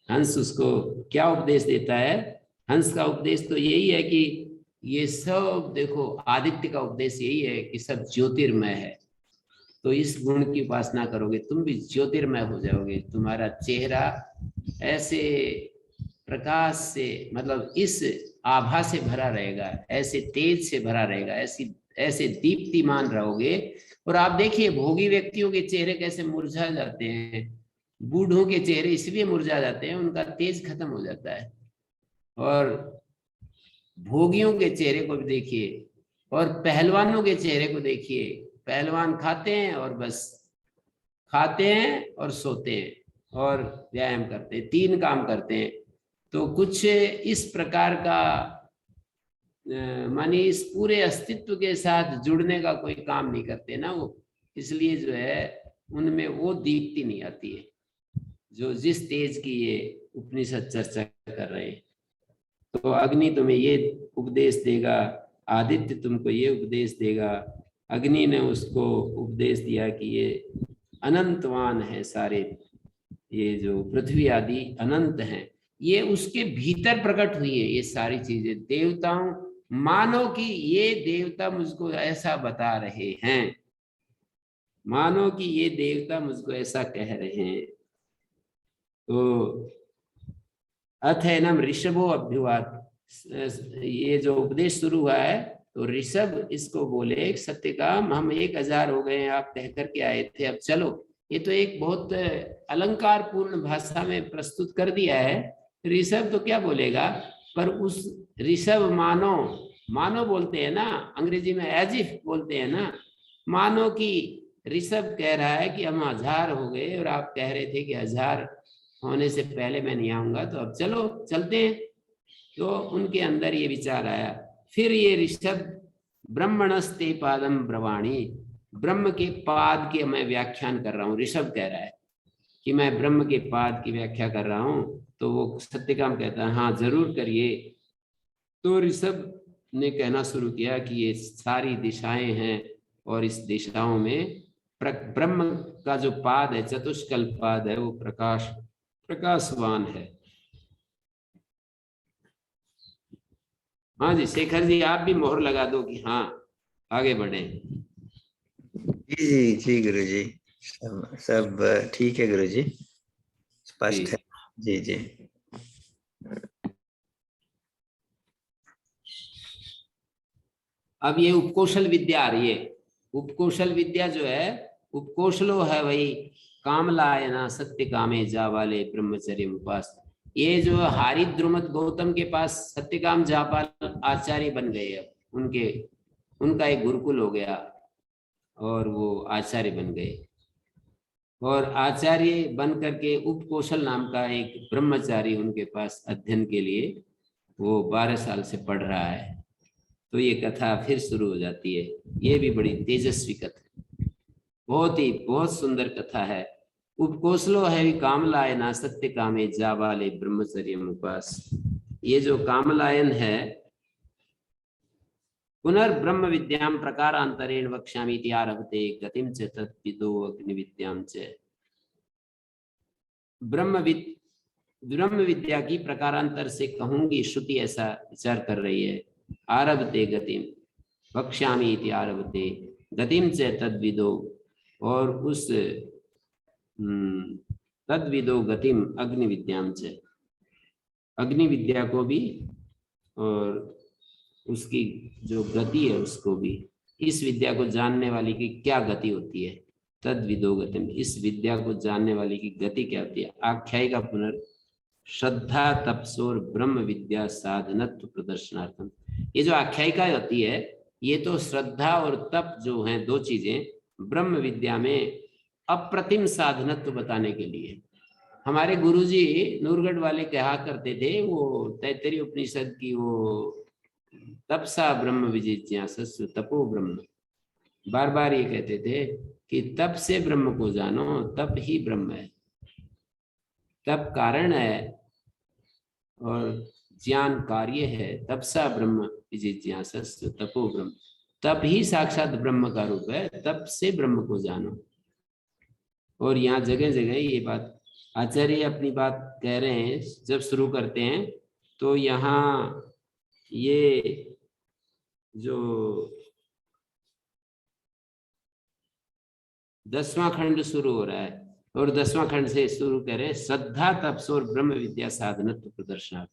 हंस उसको क्या उपदेश देता है? हंस का उपदेश तो यही है कि ये सब देखो, आदित्य का उपदेश यही है कि सब ज्योतिर्मय है, तो इस गुण की उपासना करोगे तुम भी ज्योतिर्मय हो जाओगे, तुम्हारा चेहरा ऐसे प्रकाश से, मतलब इस आभा से भरा रहेगा, ऐसे तेज से भरा रहेगा, ऐसी ऐसे दीप्तिमान रहोगे। और आप देखिए भोगी व्यक्तियों के चेहरे कैसे मुरझा जाते हैं, बूढ़ों के चेहरे इसलिए मुरझा जाते हैं, उनका तेज खत्म हो जाता है। और भोगियों के चेहरे को भी देखिए, और पहलवानों के चेहरे को देखिए, पहलवान खाते हैं और बस खाते हैं और सोते हैं और व्यायाम करते हैं, 3 काम करते हैं। तो कुछ इस प्रकार का माने इस पूरे अस्तित्व के साथ जुड़ने का कोई काम नहीं करते ना वो, इसलिए जो है उनमें वो दीप्ति नहीं आती है जो जिस तेज की ये उपनिषद चर्चा कर रहे हैं। तो अग्नि तुम्हें ये उपदेश देगा, आदित्य तुमको ये उपदेश देगा। अग्नि ने उसको उपदेश दिया कि ये अनंतवान है, सारे ये जो पृथ्वी आदि अनंत हैं, ये उसके भीतर प्रकट हुई है ये सारी चीजें। देवताओं मानो कि ये देवता मुझको ऐसा बता रहे हैं, मानो कि ये देवता मुझको ऐसा कह रहे हैं। तो अथैनम ऋषभो अभ्युवाद, ये जो उपदेश शुरू हुआ है तो ऋषभ इसको बोले सत्यकाम हम 1000 हो गए, आप कह करके आए थे, अब चलो। ये तो एक बहुत अलंकार पूर्ण भाषा में प्रस्तुत कर दिया है। ऋषभ तो क्या बोलेगा, पर उस ऋषभ मानो, मानो बोलते हैं ना अंग्रेजी में, एज इफ बोलते हैं ना, मानो कि ऋषभ कह रहा है कि हम 1000 हो गए और आप कह रहे थे कि 1000 होने से पहले मैं नहीं आऊंगा, तो अब चलो चलते हैं। तो उनके अंदर ये विचार आया। फिर ये ऋषभ ब्रह्मणस्ते पादम ब्रवाणी, ब्रह्म के पाद के मैं व्याख्यान कर रहा हूँ, ऋषभ कह रहा है कि मैं ब्रह्म के पाद की व्याख्या कर रहा हूँ। तो वो सत्यकाम कहता है हाँ जरूर करिए। तो ऋषभ ने कहना शुरू किया कि ये सारी दिशाएं हैं और इस दिशाओं में ब्रह्म का जो पाद है, चतुष्कल पाद है, वो प्रकाशवान है। हाँ जी शेखर जी, आप भी मोहर लगा दो कि हाँ आगे बढ़े। जी जी गुरु जी, सब ठीक है गुरु जी, स्पष्ट है। जी जी अब ये उपकौशल विद्या आ रही है। उपकौशल विद्या जो है, उपकौशलो है वही कामलायना सत्य कामे जा वाले ब्रह्मचर्य उपास। ये जो हारिद्रुमत गौतम के पास सत्यकाम जापाल आचार्य बन गए, अब उनका एक गुरुकुल हो गया और वो आचार्य बन गए। और आचार्य बन करके उपकौशल नाम का एक ब्रह्मचारी उनके पास अध्ययन के लिए वो 12 साल से पढ़ रहा है। तो ये कथा फिर शुरू हो जाती है। ये भी बड़ी तेजस्वी कथा, बहुत सुंदर कथा है। उपकौशलो है कामलायन सत्य कामे जा वाले ब्रह्मचर्य उपास। ये जो कामलायन है, पुनर्ब्रह्म विद्याम प्रकारांतरेण वक्ष्यामि आरभते गतिम च तद्विदो अग्नि विद्याम च। ब्रह्म विद्या की प्रकारांतर से कहूंगी, श्रुति ऐसा विचार कर रही है। आरभते गतिम वक्ष्यामि इति आरभते, गतिम च तद्विदो, और उस तद्विदो गतिम अग्नि विद्याम च, अग्नि विद्या को भी और उसकी जो गति है उसको भी, इस विद्या को जानने वाली की क्या गति होती है, तद्विदो गतिम, इस विद्या को जानने वाली की गति क्या होती है। आख्यायिका पुनर् श्रद्धा तपसोर ब्रह्म विद्या साधनत्व प्रदर्शनार्थम, ये जो आख्यायिका होती है ये तो श्रद्धा और तप जो हैं दो चीजें ब्रह्म विद्या में अप्रतिम साधनत्व बताने के लिए। हमारे गुरुजी नूरगढ़ वाले कहा करते थे, वो तैत्तरीय उपनिषद की वो तपसा ब्रह्म विजिज्ञासस्व तपो ब्रह्म, बार बार ये कहते थे कि तप से ब्रह्म को जानो, तप ही ब्रह्म है, तप कारण है और ज्ञान कार्य है। तपसा ब्रह्म विजिज्ञासस्व तपो ब्रह्म, तप ही साक्षात ब्रह्म का रूप है, तप से ब्रह्म को जानो। और यहाँ जगह जगह ये बात आचार्य अपनी बात कह रहे हैं, जब शुरू करते हैं तो यहाँ ये जो 10वां खंड शुरू हो रहा है और 10वां खंड से शुरू करें श्रद्धा तपस और ब्रह्म विद्या साधनत्व प्रदर्शनार्थ।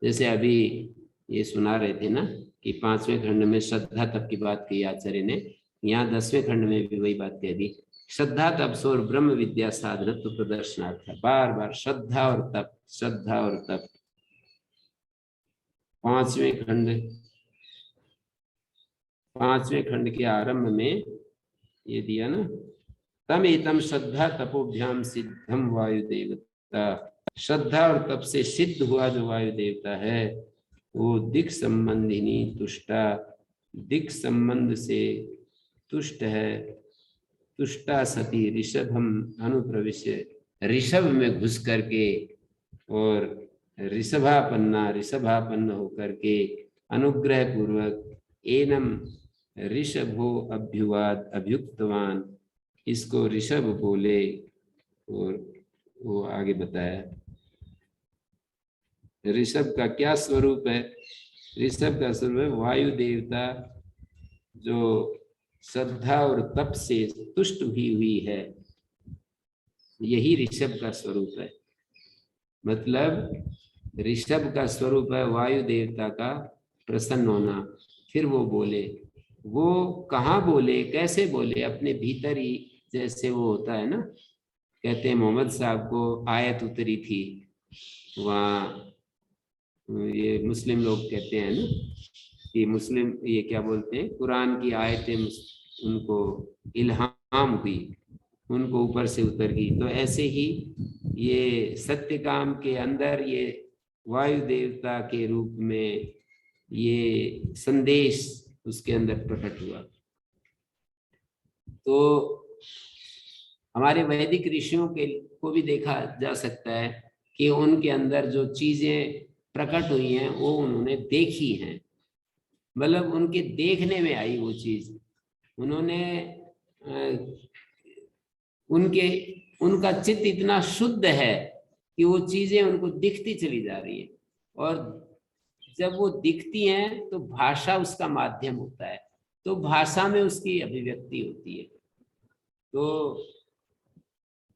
जैसे अभी ये सुना रहे थे ना कि 5वें खंड में श्रद्धा तप की बात की आचार्य ने, यहाँ 10वें खंड में भी वही बात कह दी, श्रद्धा तपस और ब्रह्म विद्या साधनत्व प्रदर्शनार्थ। बार बार श्रद्धा और तप, श्रद्धा और तप। 5वें खंड के आरंभ में ये दिया ना, तम एतम श्रद्धा तपोभ्याम सिद्धम वायु देवता, श्रद्धा और तप से सिद्ध हुआ जो वायु देवता है वो दिक् संबंधिनी तुष्टा, दिक् संबंध से तुष्ट है। तुष्टा सती ऋषभम अनुप्रविश्य, ऋषभ में घुस करके और ऋषभापन्न होकर के अनुग्रह पूर्वक एनम ऋषभो अभ्युवाद अभ्युक्तवान, इसको ऋषभ बोले। और वो आगे बताया ऋषभ का क्या स्वरूप है। ऋषभ का स्वरूप है वायु देवता जो श्रद्धा और तप से तुष्ट हुई है, यही ऋषभ का स्वरूप है। मतलब ऋषभ का स्वरूप है वायु देवता का प्रसन्न होना। फिर वो बोले, वो कहाँ बोले, कैसे बोले, अपने भीतर ही जैसे वो होता है ना, कहते हैं मोहम्मद साहब को आयत उतरी थी वहाँ, ये मुस्लिम लोग कहते हैं ना कि मुस्लिम ये क्या बोलते हैं, कुरान की आयतें उनको इल्हाम हुई, उनको ऊपर से उतर गई। तो ऐसे ही ये सत्यकाम के अंदर ये वायु देवता के रूप में ये संदेश उसके अंदर प्रकट हुआ। तो हमारे वैदिक ऋषियों के को भी देखा जा सकता है कि उनके अंदर जो चीजें प्रकट हुई हैं वो उन्होंने देखी हैं, मतलब उनके देखने में आई वो चीज, उन्होंने उनका चित्त इतना शुद्ध है कि वो चीजें उनको दिखती चली जा रही है। और जब वो दिखती हैं तो भाषा उसका माध्यम होता है, तो भाषा में उसकी अभिव्यक्ति होती है, तो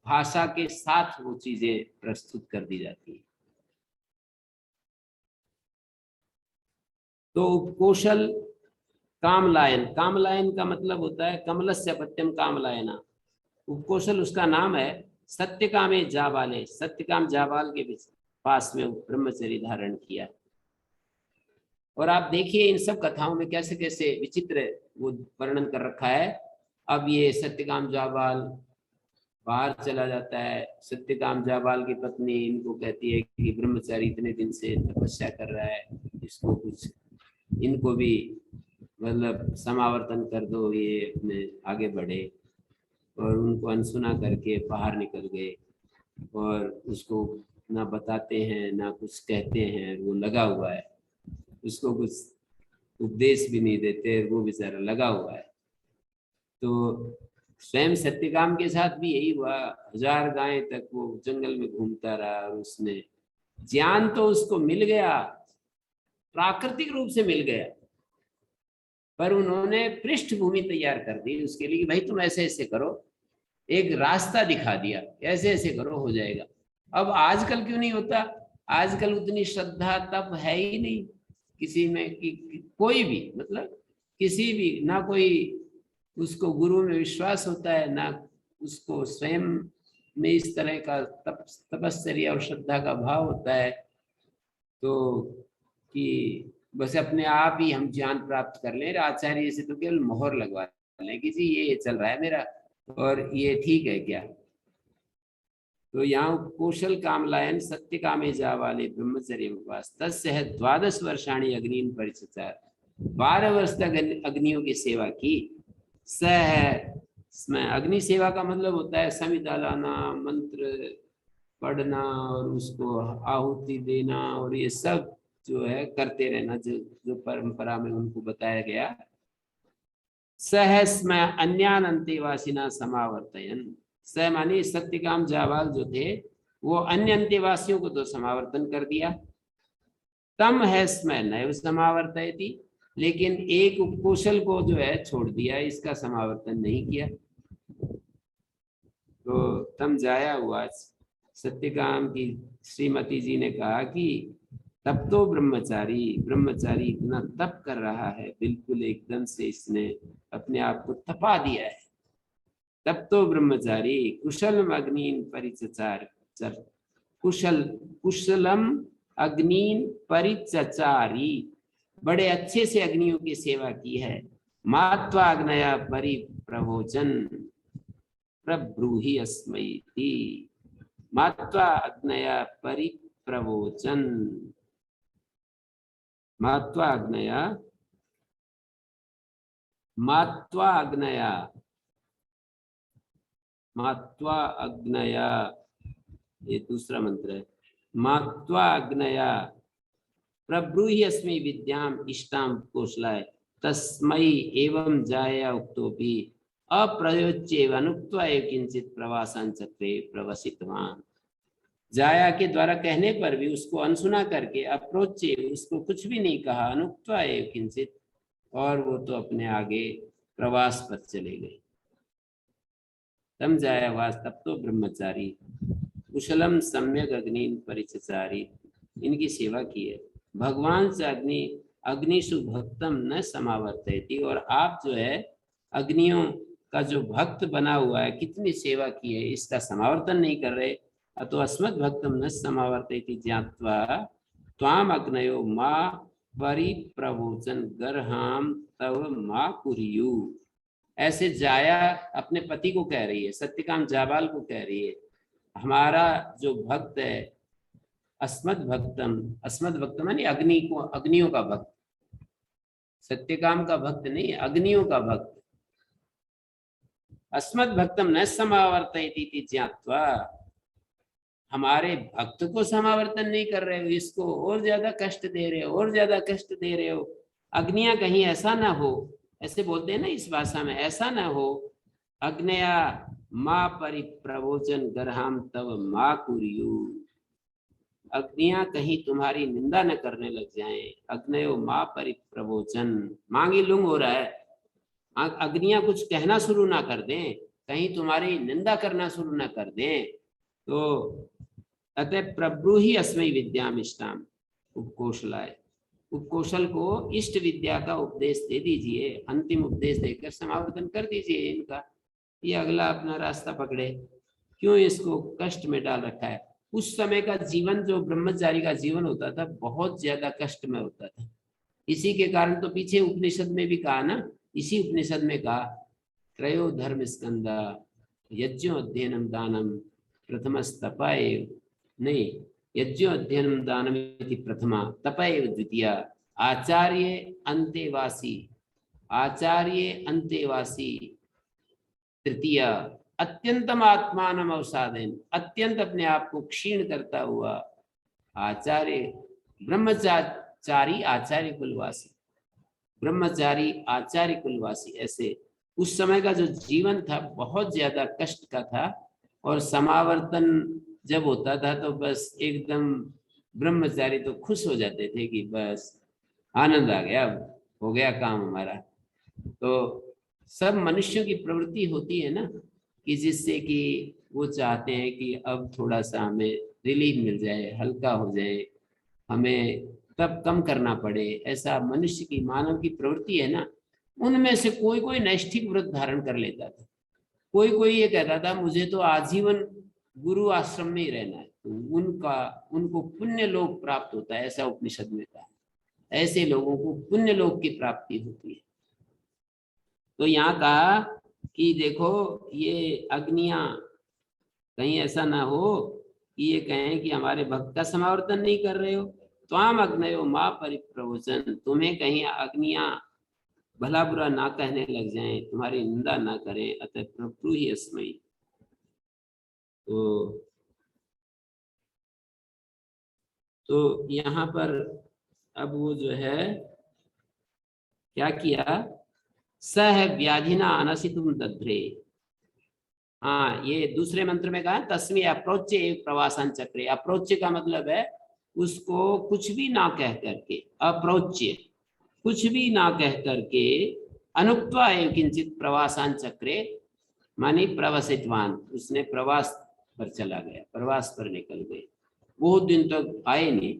भाषा के साथ वो चीजें प्रस्तुत कर दी जाती है। तो उपकोशल कामलायन, कामलायन का मतलब होता है कमलस्य पत्यम कामलायना। उपकोशल उसका नाम है। सत्यकामे जाबाले, सत्यकाम जाबाल के पास में ब्रह्मचर्य धारण किया। और आप देखिए इन सब कथाओं में कैसे कैसे विचित्र वो वर्णन कर रखा है। अब ये सत्यकाम जाबाल बाहर चला जाता है, सत्यकाम जाबाल की पत्नी इनको कहती है कि ब्रह्मचारी इतने दिन से तपस्या कर रहा है, इसको कुछ इनको भी मतलब समावर्तन कर दो, ये अपने आगे बढ़े। और उनको अनसुना करके बाहर निकल गए और उसको ना बताते हैं ना कुछ कहते हैं, वो लगा हुआ है, उसको कुछ उपदेश भी नहीं देते, वो बेचारा लगा हुआ है। तो स्वयं सत्यकाम के साथ भी यही हुआ, 1000 गायें तक वो जंगल में घूमता रहा और उसने ज्ञान तो उसको मिल गया, प्राकृतिक रूप से मिल गया, पर उन्होंने पृष्ठभूमि तैयार कर दी उसके लिए कि भाई तुम ऐसे ऐसे करो, एक रास्ता दिखा दिया, ऐसे ऐसे करो हो जाएगा। अब आजकल क्यों नहीं होता? आजकल उतनी श्रद्धा तप है ही नहीं किसी में कि कोई भी, मतलब किसी भी, ना कोई उसको गुरु में विश्वास होता है, ना उसको स्वयं में इस तरह का तपस्या और श्रद्धा का भाव होता है। तो कि बस अपने आप ही हम ज्ञान प्राप्त कर लें, आचार्य से तो केवल मोहर लगवा लें कि जी ये चल रहा है मेरा और ये ठीक है क्या। तो यहाँ कौशल कामलायन सत्य कामे जावाले ब्रह्मचर्य उपवास तस्य है 12 वर्षाणी अग्निन परिचचार, 12 वर्ष तक अग्नियों की सेवा की। स है इसमें अग्नि सेवा का मतलब होता है संविदा लाना, मंत्र पढ़ना और उसको आहुति देना और ये सब जो है करते रहना, जो जो परंपरा में उनको बताया गया। सहस्म अन्यान अंतेवासिना समावर्तयन, स मानी सत्यकाम जावाल जो थे वो अन्य अंतेवासियों को तो समावर्तन कर दिया। तम है स्मय नैव समावर्तयति, लेकिन एक उपकोशल को जो है छोड़ दिया, इसका समावर्तन नहीं किया। तो तम जाया हुआ। सत्यकाम की श्रीमती जी ने कहा कि तब तो ब्रह्मचारी इतना तप कर रहा है, बिल्कुल एकदम से इसने अपने आप को तपा दिया है। तब तो ब्रह्मचारी कुशलम अग्निन परिचचार, कुशलम अग्निन परिचचारी, बड़े अच्छे से अग्नियों की सेवा की है। मात्वाग्नया परिप्रवोचन प्रब्रूहि अस्मैति, मात्वा अग्नया परिप्रवोचन, मात्वा अग्नया, मात्वा अग्नया, मात्वा अग्नया, ये दूसरा मंत्र है। मात्वा अग्नया प्रब्रूहि अस्मै विद्याम इष्टाम कौशलाय तस्मै एवं जाया उक्तोपि अप्रयोच्य अनुक्त्वा एव किंचित प्रवासान चक्रे प्रवसितवान। जाया के द्वारा कहने पर भी उसको अनसुना करके अप्रोच्य, उसको कुछ भी नहीं कहा, अनुक्त्वा एव किंचित, और वो तो अपने आगे प्रवास पर चले गए। तम जाया वास तब तो ब्रह्मचारी कुशलम सम्यक अग्नि परिचचारी, इनकी सेवा की है। भगवान से अग्निशु भक्तम न समावर्तयति, और आप जो है अग्नियों का जो भक्त बना हुआ है, कितनी सेवा की है, इसका समावर्तन नहीं कर रहे। अतो अस्मत् भक्तम न समावर्तयति ज्ञात्वा त्वाम अग्नयो मा परिप्रवोचन गर्हाम तव मा कुर्यु। ऐसे जाया अपने पति को कह रही है, सत्यकाम जाबाल को कह रही है, हमारा जो भक्त है अस्मत् भक्तम यानी अग्नि को, अग्नियों का भक्त, सत्यकाम का भक्त नहीं, अग्नियों का भक्त। अस्मत् भक्तम न समावर्तयति ज्ञात्वा, हमारे भक्त को समावर्तन नहीं कर रहे हो, इसको और ज्यादा कष्ट दे रहे हो, और ज्यादा कष्ट दे रहे हो। अग्नियां कहीं ऐसा ना हो, ऐसे बोलते हैं ना इस भाषा में, ऐसा ना हो। अग्नया माँ परिप्रवोचन गर्हाम तव माँ कुर्यु, अग्नियां कहीं तुम्हारी निंदा न करने लग जाएं। अग्नयो माँ परिप्रवोचन, मांगी लुंग हो रहा है, अग्नियां कुछ कहना शुरू ना कर दें, कहीं तुम्हारी निंदा करना शुरू ना कर दें। तो अतः प्रब्रूहि अस्मै विद्याम इष्टाम उपकोशलाय, उपकोशल को इष्ट विद्या का उपदेश दे दीजिए, अंतिम उपदेश देकर समावर्तन कर दीजिए इनका, ये अगला अपना रास्ता पकड़े, क्यों इसको कष्ट में डाल रखा है। उस समय का जीवन जो ब्रह्मचारी का जीवन होता था बहुत ज्यादा कष्ट में होता था, इसी के कारण तो पीछे उपनिषद में भी कहा ना, इसी उपनिषद में कहा त्रयो धर्म स्कंदा यज्ञो अध्ययनम दानम प्रथमस्तप एव, नहीं, यज्ञो अध्ययनम दानम इति प्रथमा तप एव द्वितीया आचार्य अंतेवासी, आचार्य अंतेवासी तृतीया अत्यंतम आत्मान अवसादन, अत्यंत अपने आप को क्षीण करता हुआ आचार्य ब्रह्मचारी आचार्य कुलवासी, ब्रह्मचारी आचार्य कुलवासी। ऐसे उस समय का जो जीवन था बहुत ज्यादा कष्ट का था, और समावर्तन जब होता था तो बस एकदम ब्रह्मचारी तो खुश हो जाते थे कि बस आनंद आ गया, हो गया काम हमारा, तो सब मनुष्यों की प्रवृत्ति होती है ना, कि जिससे कि वो चाहते हैं कि अब थोड़ा सा हमें रिलीफ मिल जाए, हल्का हो जाए, हमें तब कम करना पड़े। ऐसा मनुष्य की, मानव की प्रवृत्ति है ना। उनमें से कोई कोई नैष्ठिक व्रत धारण कर लेता था, कोई कोई ये कहता था मुझे तो आजीवन गुरु आश्रम में ही रहना है, तो उनको पुण्य लोक प्राप्त होता है, ऐसा उपनिषद में कहा। ऐसे लोगों को पुण्य लोक की प्राप्ति होती है। तो यहाँ कहा कि देखो ये अग्नियां, कहीं ऐसा ना हो कि ये कहें कि हमारे भक्त का समावर्तन नहीं कर रहे हो। त्वाम अग्नयो माँ परिप्रवचन, तुम्हें कहीं अग्नियां भला बुरा ना कहने लग जाएं, तुम्हारी निंदा ना करें। अतः प्रभु ही अस्मयी। तो यहाँ पर अब वो जो है क्या किया, सह व्याधिना अनसितुम दध्रे। हाँ, ये दूसरे मंत्र में कहा तस्मै अप्रोच्य एक प्रवासन चक्रे। अप्रोच्य का मतलब है उसको कुछ भी ना कह करके, अप्रोच्य कुछ भी ना कह करके, अनुक्त्वा एव किंचित प्रवासान चक्रे, मानी प्रवसितवान, उसने प्रवास पर चला गया, प्रवास पर निकल गए, बहुत दिन तक आए नहीं।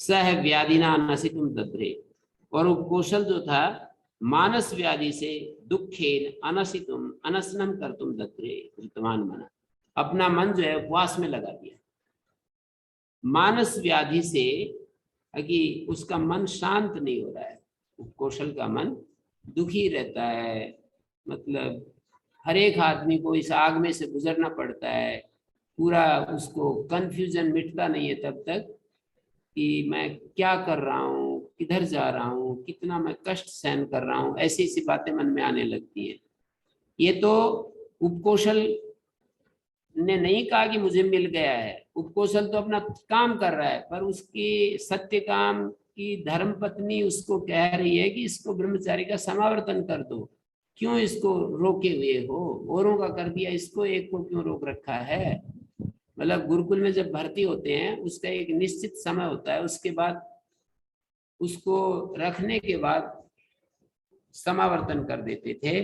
सह व्याधिना नसितुम दध्रे, और वो कौशल जो था मानस व्याधि से दुखेन अनसितुम अनशनम कर्तुम दध्रे कृतवान मना, अपना मन जो है उपवास में लगा दिया। मानस व्याधि से कि उसका मन शांत नहीं हो रहा है, कौशल का मन दुखी रहता है, मतलब हर एक आदमी को इस आग में से गुजरना पड़ता है, पूरा उसको कंफ्यूजन मिटता नहीं है तब तक कि मैं क्या कर रहा हूँ, किधर जा रहा हूँ, कितना मैं कष्ट सहन कर रहा हूँ, ऐसी ऐसी बातें मन में आने लगती हैं। ये तो उपकौशल ने नहीं कहा कि मुझे मिल गया है, उपकौशल तो अपना काम कर रहा है, पर उसकी सत्य काम की धर्म पत्नी उसको कह रही है कि इसको ब्रह्मचारी का समावर्तन कर दो, क्यों इसको रोके हुए हो, औरों का कर दिया, इसको एक को क्यों रोक रखा है। मतलब गुरुकुल में जब भर्ती होते हैं उसका एक निश्चित समय होता है, उसके बाद उसको रखने के बाद समावर्तन कर देते थे।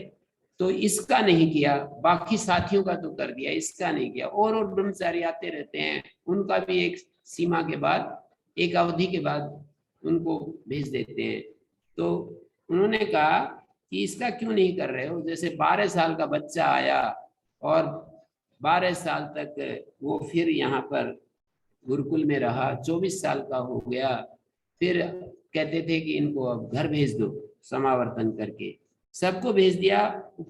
तो इसका नहीं किया, बाकी साथियों का तो कर दिया, इसका नहीं किया। और ब्रह्मचारी आते रहते हैं, उनका भी एक सीमा के बाद, एक अवधि के बाद उनको भेज देते हैं। तो उन्होंने कहा कि इसका क्यों नहीं कर रहे हो, जैसे 12 साल का बच्चा आया और 12 साल तक वो फिर यहाँ पर गुरुकुल में रहा, 24 साल का हो गया, फिर कहते थे कि इनको अब घर भेज दो समावर्तन करके, सबको भेज दिया,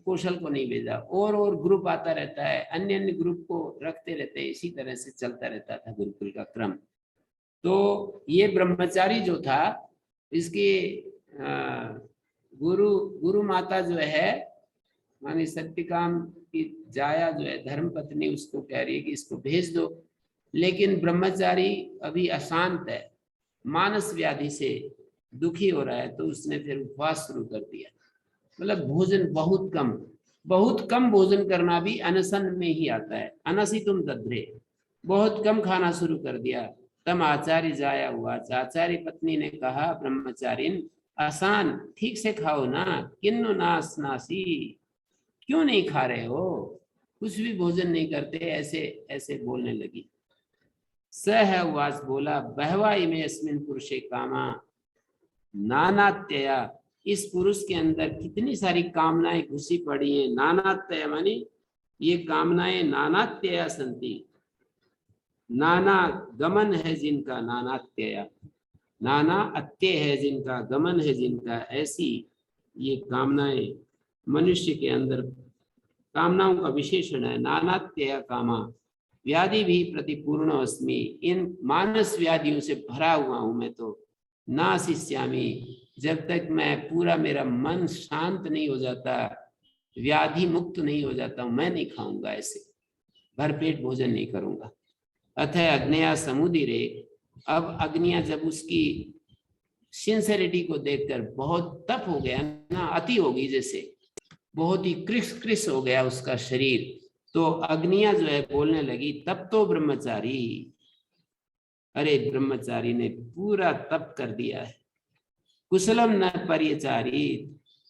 कौशल को नहीं भेजा। और ग्रुप आता रहता है, अन्य अन्य ग्रुप को रखते रहते हैं, इसी तरह से चलता रहता था गुरुकुल का क्रम। तो ये ब्रह्मचारी जो था, इसकी गुरु माता जो है मानी सत्यकाम की जाया जो है धर्म पत्नी, उसको कह रही है कि इसको भेज दो, लेकिन ब्रह्मचारी अभी अशांत है, मानस व्याधि से दुखी हो रहा है, तो उसने फिर उपवास शुरू कर दिया। मतलब भोजन बहुत कम भोजन करना भी अनशन में ही आता है। अनसितुम दध्रे, बहुत कम खाना शुरू कर दिया। तम आचार्य जाया हुआ, आचार्य पत्नी ने कहा ब्रह्मचारिन, आसान ठीक से खाओ ना, किन्नु नास नासी, क्यों नहीं खा रहे हो, कुछ भी भोजन नहीं करते, ऐसे ऐसे बोलने लगी। सह उवाच, बोला बहवा इमे अस्मिन् पुरुषे कामा नानात्यया, इस पुरुष के अंदर कितनी सारी कामनाएं घुसी पड़ी हैं। नानात्यय मानी ये कामनाएं नानात्यया संति, नाना गमन है जिनका, नानात्यया नाना अत्यय है जिनका, गमन है जिनका, ऐसी ये कामनाएं मनुष्य के अंदर, कामनाओं का विशेषण है नानात्यय कामा। व्याधि भी प्रतिपूर्ण अस्मि, इन मानस व्याधियों से भरा हुआ हूं मैं तो। ना शिष्यामी, जब तक मैं पूरा मेरा मन शांत नहीं हो जाता, व्याधि मुक्त नहीं हो जाता हूं, मैं नहीं खाऊंगा, ऐसे भरपेट भोजन नहीं करूंगा। अतः अग्नया समुदिरे, अब अग्निया जब उसकी सिंसेरिटी को देखकर बहुत तप हो गया ना, अति होगी जैसे, बहुत ही क्रिस हो गया उसका शरीर, तो अग्निया जो है बोलने लगी, तब तो ब्रह्मचारी, अरे ब्रह्मचारी ने पूरा तप कर दिया है। कुशलम न परिचारी,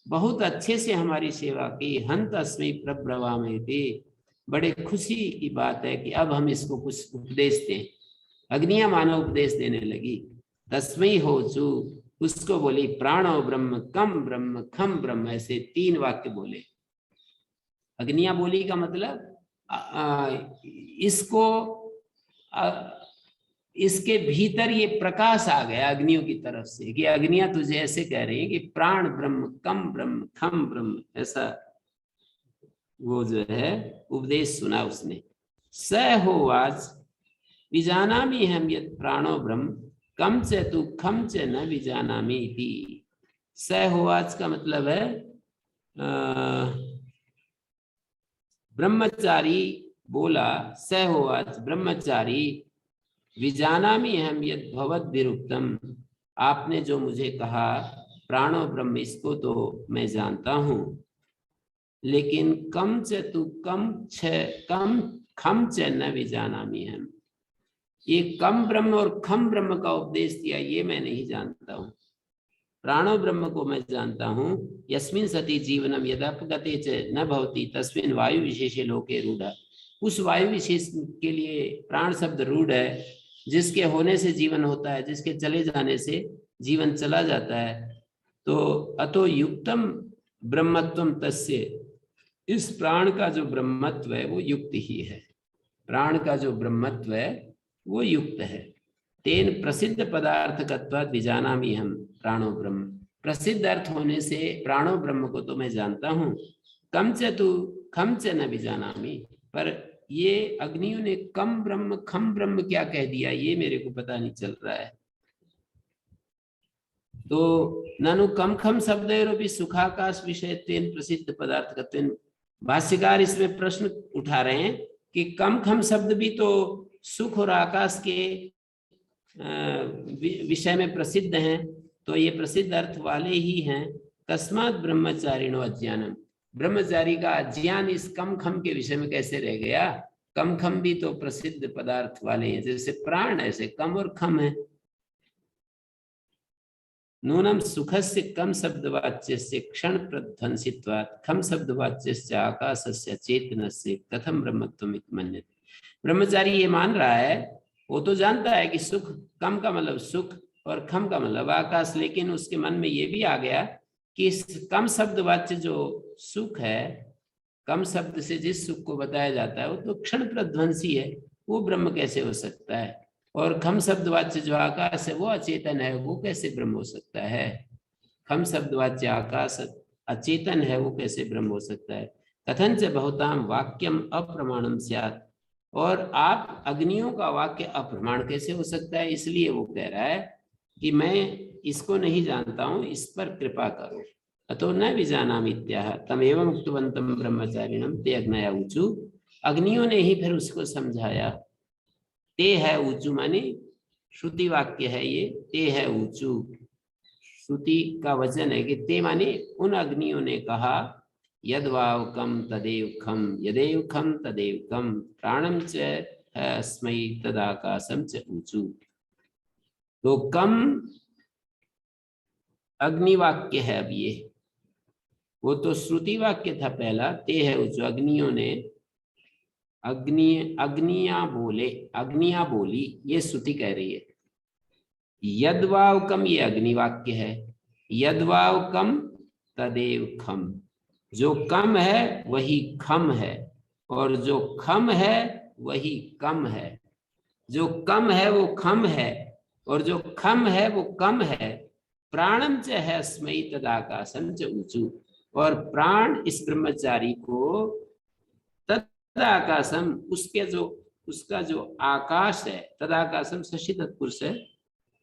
बहुत अच्छे से हमारी सेवा की, हंत अस्मै प्रब्रवामेति। बड़े खुशी की बात है कि अब हम इसको कुछ उपदेश दें। अग्नियां मानव उपदेश देने लगी। तस्मै होचु, उसको बोली प्राणो ब्रह्म कम ब्रह्म खम ब्रह्म, ऐसे 3 वाक्य बोले। अग्नियां बोली का मतलब इसको इसके भीतर ये प्रकाश आ गया अग्नियों की तरफ से कि अग्नियां तुझे ऐसे कह रही हैं कि प्राण ब्रह्म कम ब्रह्म खम ब्रह्म, ऐसा वो जो है उपदेश सुना उसने। स होवाच विजानामि हम यत् प्राणो ब्रह्म कम च तु खम च न विजानामि इति। स होवाच का मतलब है ब्रह्मचारी बोला, स होवाच ब्रह्मचारी विजानामि हम यत् भवद् विरुक्तम, आपने जो मुझे कहा प्राणो ब्रह्म, इसको तो मैं जानता हूं, लेकिन कम च तु कम खम च न विजानामि हम, ये कम ब्रह्म और खम ब्रह्म का उपदेश दिया ये मैं नहीं जानता हूं। प्राणो ब्रह्म को मैं जानता हूं। यस्मिन सति जीवनम यदपगते च न भवति तस्मिन् वायु विशेषे लोके रूढ़। उस वायु विशेष के लिए प्राण शब्द रूढ़ है, जिसके होने से जीवन होता है, जिसके चले जाने से जीवन चला जाता है। तो अतो युक्तम ब्रह्मत्वम तस्य, इस प्राण का जो ब्रह्मत्व है वो युक्त ही है। प्राण का जो ब्रह्मत्व है वो युक्त है। तेन प्रसिद्ध पदार्थकत्वात् विजानामि हम प्राणो ब्रह्म, प्रसिद्ध अर्थ होने से प्राणो ब्रह्म को तो मैं जानता हूँ। कम च तु खम च न विजानामि, पर ये अग्नियों ने कम ब्रह्म खम ब्रह्म क्या कह दिया ये मेरे को पता नहीं चल रहा है। तो ननु कम खम शब्दैरपि सुखाकाश विषयत्वेन प्रसिद्ध पदार्थकत्वेन, भाष्यकार इसमें प्रश्न उठा रहे हैं कि कम खम शब्द भी तो सुख और आकाश के विषय में प्रसिद्ध हैं, तो ये प्रसिद्ध अर्थ वाले ही हैं। कस्मात् ब्रह्मचारिणो अज्ञानम, ब्रह्मचारी का अज्ञान इस कम खम के विषय में कैसे रह गया। कम खम भी तो प्रसिद्ध पदार्थ वाले हैं, जैसे प्राण ऐसे कम और खम है। नूनम सुखस्य कम शब्दवाच्यस्य क्षण प्रध्वंसित्वात् खम शब्दवाच्यस्य आकाशस्य चेतनस्य कथम ब्रह्मत्वमिति मन्यते। ब्रह्मचारी ये मान रहा है, वो तो जानता है कि सुख कम का मतलब सुख और खम का मतलब आकाश, लेकिन उसके मन में ये भी आ गया कि इस कम शब्द वाच्य जो सुख है, कम शब्द से जिस सुख को बताया जाता है वो तो क्षण प्रध्वंसी है, वो ब्रह्म कैसे हो सकता है। और खम शब्द वाच्य जो आकाश है वो अचेतन है, वो कैसे ब्रह्म हो सकता है। खम शब्द वाच्य आकाश अचेतन है, वो कैसे ब्रह्म हो सकता है। कथन च बहुताम वाक्यम अप्रमाणम स्यात्, और आप अग्नियों का वाक्य अप्रमाण कैसे हो सकता है, इसलिए वो कह रहा है कि मैं इसको नहीं जानता हूं, इस पर कृपा करो। अतो न विजानामि इत्याह तमेव मुक्तवंतम ब्रह्मचारिणम ते अग्नया ऊचु, अग्नियों ने ही फिर उसको समझाया। ते है ऊचु माने श्रुति वाक्य है ये, ते है ऊचु, श्रुति का वचन है कि ते माने उन अग्नियों ने कहा यद्वाव कम तदेव खम यदेव खम तदेव कम प्राणम च अस्मै तदाकाशम च ऊचु। तो कम अग्निवाक्य है, अब ये वो तो श्रुति वाक्य था पहला, ते है ऊचु, अग्नियों ने अग्नियां बोली, ये श्रुति कह रही है। यद्वाव कम ये अग्निवाक्य है, यद्वाव कम तदेव खम, जो कम है वही खम है, और जो खम है वही कम है। जो कम है वो खम है, और जो खम है वो कम है। प्राणम च है अस्मै तदाकाशम च ऊचु, और प्राण इस ब्रह्मचारी को तदाकाशम, उसका जो आकाश है, तदाकाशम षष्ठी तत्पुरुष है,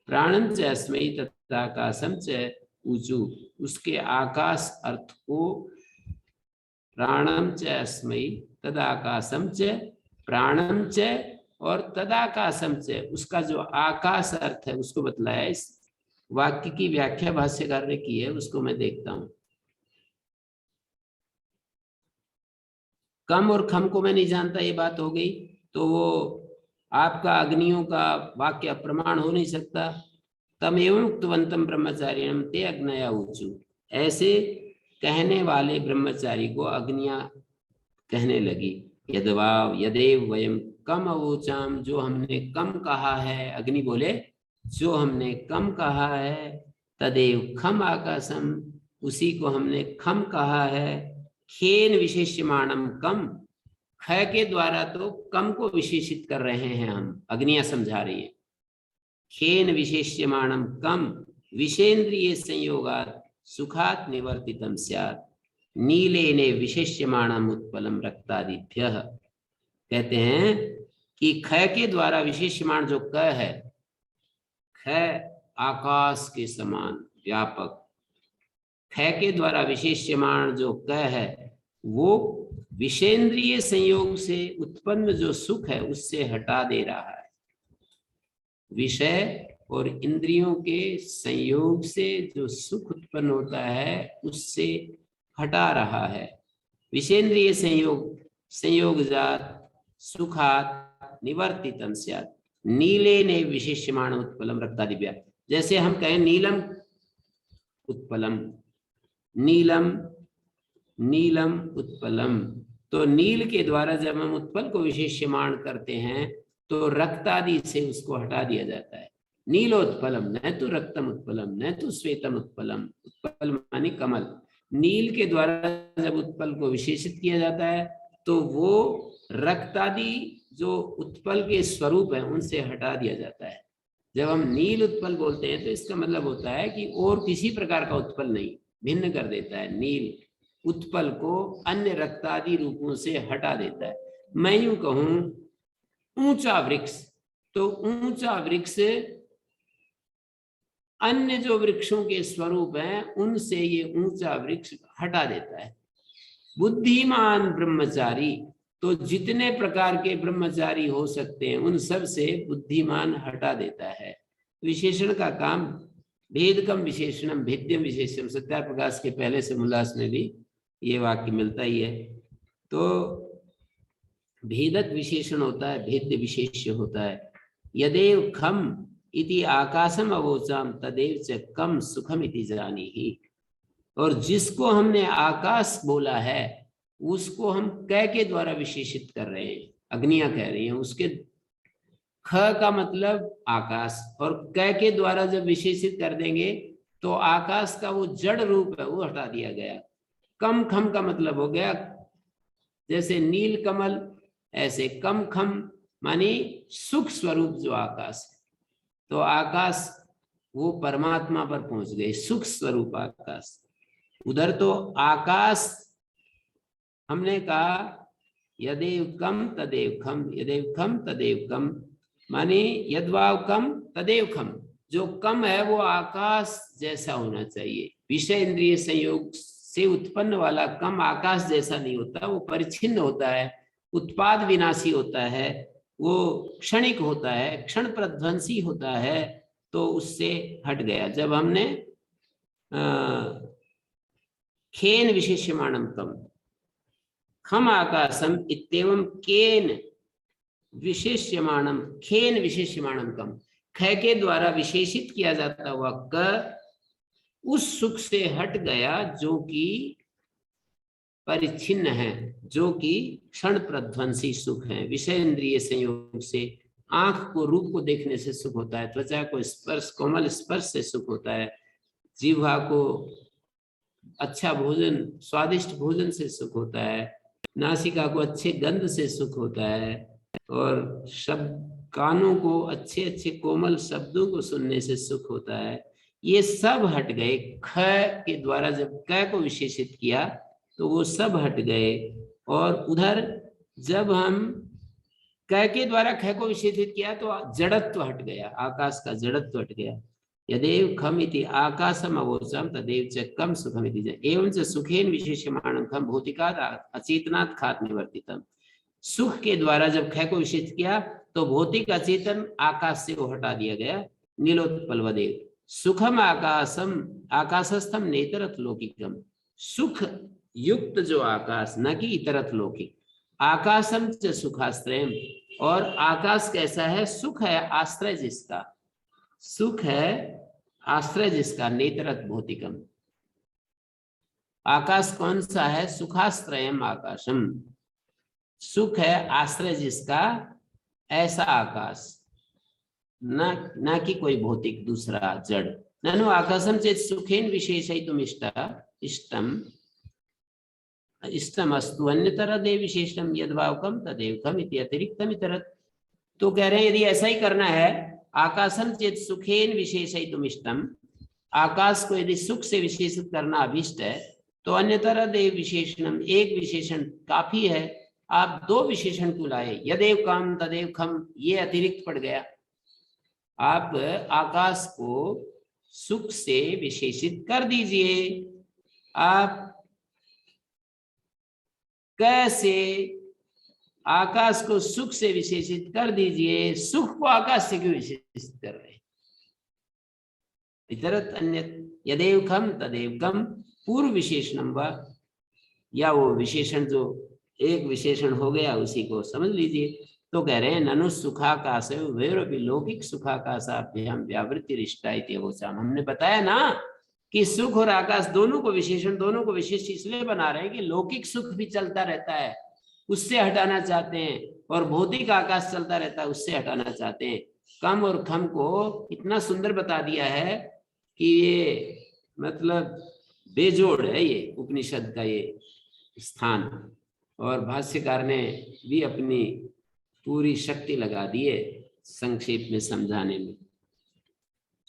प्राणम च अस्मै तदाकाशम च ऊचु, उसके आकाश अर्थ को प्राणम च अस्मै तदाकाशम च प्राणम च और तदाकाशम च, उसका जो आकाश अर्थ है उसको बतलाया। इस वाक्य की व्याख्या भाष्यकार ने की है, उसको मैं देखता हूं। कम और खम को मैं नहीं जानता, ये बात हो गई। तो वो आपका अग्नियों का वाक्य अप्रमाण हो नहीं सकता। तम एवं उक्तवंतम ब्रह्मचारिणम ते अग्नया ऊचु, ऐसे कहने वाले ब्रह्मचारी को अग्नियां कहने लगी, यदवाव यदेव वयम कम अवोचाम, जो हमने कम कहा है, अग्नि बोले जो हमने कम कहा है, तदेव खम आकाशम, उसी को हमने खम कहा है, खेन विशेष्यमाणम कम, ख के द्वारा तो कम को विशेषित कर रहे हैं हम, अग्नियां समझा रही है। खेन विशेष्यमाणम कम विषेन्द्रिय संयोगात सुखात निवर्तितम स्यात्, नीलेने विशेष्यमाणम उत्पलम रक्तादिभ्यः। कहते हैं कि ख के द्वारा विशेष्यमाण जो क है, ख आकाश के समान व्यापक, ख के द्वारा विशेष्यमाण जो क है वो विषेन्द्रिय संयोग से उत्पन्न जो सुख है उससे हटा दे रहा है। विषय और इंद्रियों के संयोग से जो सुख उत्पन्न होता है उससे हटा रहा है। विषेन्द्रिय संयोग जात सुखात निवर्तितम स्यात्, नीले ने विशेष्यमाण उत्पलम रक्तादिभ्यः। जैसे हम कहें नीलम उत्पलम, नीलम नीलम उत्पलम, तो नील के द्वारा जब हम उत्पल को विशेष्यमाण करते हैं तो रक्तादि से उसको हटा दिया जाता है। नीलोत्पलम न तो रक्तम उत्पलम न तो श्वेतम उत्पलम, उत्पल मानी कमल। नील के द्वारा जब उत्पल को विशेषित किया जाता है तो वो रक्तादि जो उत्पल के स्वरूप है उनसे हटा दिया जाता है। जब हम नील उत्पल बोलते हैं तो इसका मतलब होता है कि और किसी प्रकार का उत्पल नहीं, भिन्न कर देता है। नील उत्पल को अन्य रक्तादि रूपों से हटा देता है। मैं यूं कहूं ऊंचा वृक्ष, तो ऊंचा वृक्ष अन्य जो वृक्षों के स्वरूप हैं उनसे ये ऊंचा वृक्ष हटा देता है। बुद्धिमान ब्रह्मचारी, तो जितने प्रकार के ब्रह्मचारी हो सकते हैं उन सब से बुद्धिमान हटा देता है। विशेषण का काम भेदकम विशेषणम भेद्यम विशेषम, सत्यार प्रकाश के पहले से उल्लास में भी ये वाक्य मिलता ही है। तो भेदक विशेषण होता है, भेद्य विशेष्य होता है। यदेव खम इति आकाशम अवोचाम तदेव च कम सुखम इति जानीहि, और जिसको हमने आकाश बोला है उसको हम क के द्वारा विशेषित कर रहे हैं, अग्नियां कह रही हैं। उसके ख का मतलब आकाश, और क के द्वारा जब विशेषित कर देंगे तो आकाश का वो जड़ रूप है वो हटा दिया गया। कम खम का मतलब हो गया जैसे नील कमल, ऐसे कम खम मानी सुख स्वरूप जो आकाश है। तो आकाश वो परमात्मा पर पहुंच गए, सुख स्वरूप आकाश। उधर तो आकाश हमने कहा यदेव कम तदेव खम, यदेव खम तदेव कम, माने यद्वाव कम तदेव खम, जो कम है वो आकाश जैसा होना चाहिए। विषय इंद्रिय संयोग से उत्पन्न वाला कम आकाश जैसा नहीं होता, वो परिच्छिन्न होता है, उत्पाद विनाशी होता है, वो क्षणिक होता है, क्षण प्रध्वंसी होता है, तो उससे हट गया। जब हमने खेन विशेष्यमाणम कम खम आकाशम इत्येवं केन विशेष्यमाणम खेन विशेष्यमाणम कम, ख के द्वारा विशेषित किया जाता हुआ क उस सुख से हट गया जो कि परिच्छिन्न है, जो कि क्षण प्रध्वंसी सुख है। विषय इंद्रिय संयोग से आंख को रूप को देखने से सुख होता है, त्वचा को स्पर्श कोमल स्पर्श से सुख होता है, जीवा को अच्छा भोजन स्वादिष्ट भोजन से सुख होता है, नासिका को अच्छे गंध से सुख होता है, और शब्द कानों को अच्छे अच्छे कोमल शब्दों को सुनने से सुख होता है। ये सब हट गए। ख के द्वारा जब क को विशेषित किया तो वो सब हट गए। और उधर जब हम क के द्वारा ख को विशेषित किया तो जड़त्व हट गया, आकाश का जड़त्व हट गया। यदेव खम इति आकाशम अवोचम तदेव च कम सुखम इति च एवं च सुखेन विशेष्यमाणं खम भौतिकात् अचेतनात् खात् निवर्तितम। सुख के द्वारा जब ख को विशेष किया तो भौतिक अचेतन आकाश से वो हटा दिया गया। नीलोत्पलवदेव सुखम आकाशम आकाशस्थम नेतरथ लौकिकम, सुख युक्त जो आकाश, न कि इतरथ लौकिक। आकाशम च सुखाश्रयम, और आकाश कैसा है? सुख है आश्रय जिसका, सुख है आश्रय जिसका, नेतरथ भौतिकम। आकाश कौन सा है? सुखाश्रयम आकाशम, सुख है आश्रय जिसका, ऐसा आकाश, ना कि कोई भौतिक दूसरा जड़। ननु आकाशम चेत सुखेन विशेषयितुम इष्टम इष्टमस्तु अन्यतर देव विशेषम यद्भावकम तदेवकम इति अतिरिक्तम इतरत। तो कह रहे हैं यदि ऐसा ही करना है, आकाशम चेत सुखेन विशेषयितुम इष्टम, आकाश को यदि सुख से विशेषित करना अभिष्ट है, तो अन्यतर देव विशेषणम, एक विशेषण काफी है, आप दो विशेषण क्यों लाए? यदेव कम तदेव खम, ये अतिरिक्त पड़ गया। आप आकाश को सुख से विशेषित कर दीजिए। आप कैसे? आकाश को सुख से विशेषित कर दीजिए, सुख को आकाश से क्यों विशेषित कर रहे हैं? इतरत अन्यत यदेव खम तदेव कम, पूर्व विशेषणम व, या वो विशेषण जो एक विशेषण हो गया उसी को समझ लीजिए। तो कह रहे हैं ननु सुखाकाश उभयोरपि लौकिक सुखाकाशाभ्याम व्यावृत्ति रिष्टा इति अवोचाम। हमने बताया ना कि सुख और आकाश दोनों को विशेषण, दोनों को विशेष इसलिए बना रहे हैं कि लौकिक सुख भी चलता रहता है, उससे हटाना चाहते हैं, और भौतिक आकाश चलता रहता है, उससे हटाना चाहते हैं। कम और खम को इतना सुंदर बता दिया है कि ये मतलब बेजोड़ है ये उपनिषद का ये स्थान, और भाष्यकार ने भी अपनी पूरी शक्ति लगा दी है संक्षेप में समझाने में।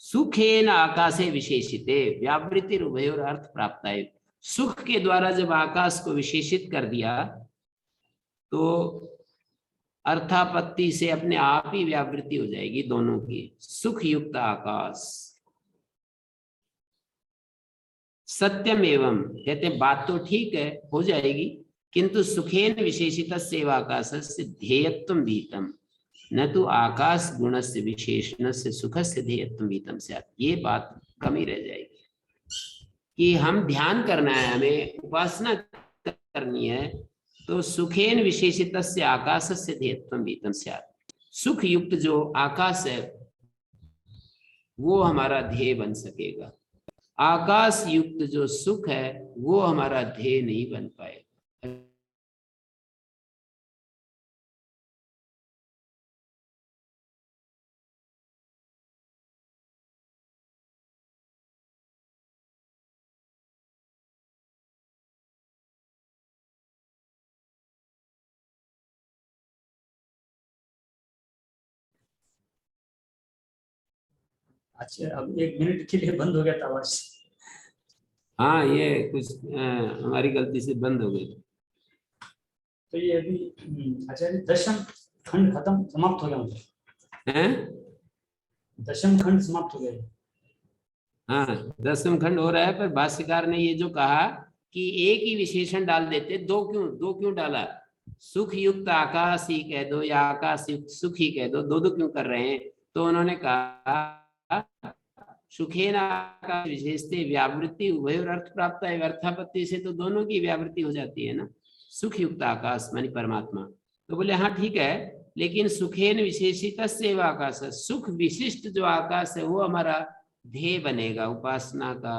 सुखेन आकाशे विशेषिते व्यावृत्ति उभयोर अर्थ प्राप्त है। सुख के द्वारा जब आकाश को विशेषित कर दिया तो अर्थापत्ति से अपने आप ही व्यावृत्ति हो जाएगी दोनों की। सुख युक्त आकाश सत्यम एवं, कहते बात तो ठीक है, हो जाएगी, किंतु सुखेन विशेषित आकाशस्य ध्येयत्वं भीतम न तो आकाश गुण से विशेषण से सुख से ध्येयत्वं भीतम स्यात्। ये बात कमी रह जाएगी कि हम ध्यान करना है, हमें उपासना करनी है, तो सुखेन विशेषित आकाश से ध्येयत्वं भीतम स्यात्। सुख युक्त जो आकाश है वो हमारा ध्येय बन सकेगा, आकाश युक्त जो सुख है वो हमारा ध्येय नहीं बन पाएगा। अच्छा, अब 1 मिनट के लिए बंद हो गया था आवाज। हाँ, ये कुछ हमारी गलती से बंद हो गई। तो ये अभी आचार्य दशम खंड खत्म समाप्त हो गया मतलब हैं? दशम खंड समाप्त हो गया। हाँ, 10वें खंड हो रहा है, पर भाष्यकार ने ये जो कहा कि एक ही विशेषण डाल देते, दो क्यों डाला? सुख युक्त आकाश ही कह दो या आकाश युक्त सुख ही कह दो, दो क्यों कर रहे हैं? तो उन्होंने कहा सुखेन आकाश विशेषते व्यावृत्ति उभयोर अर्थ प्राप्त है। अर्थापत्ति से तो दोनों की व्यावृत्ति हो जाती है ना, सुख युक्त आकाश मानी परमात्मा। तो बोले हाँ ठीक है, लेकिन सुखेन विशेषित आकाश, सुख विशिष्ट जो आकाश है वो हमारा ध्येय बनेगा, उपासना का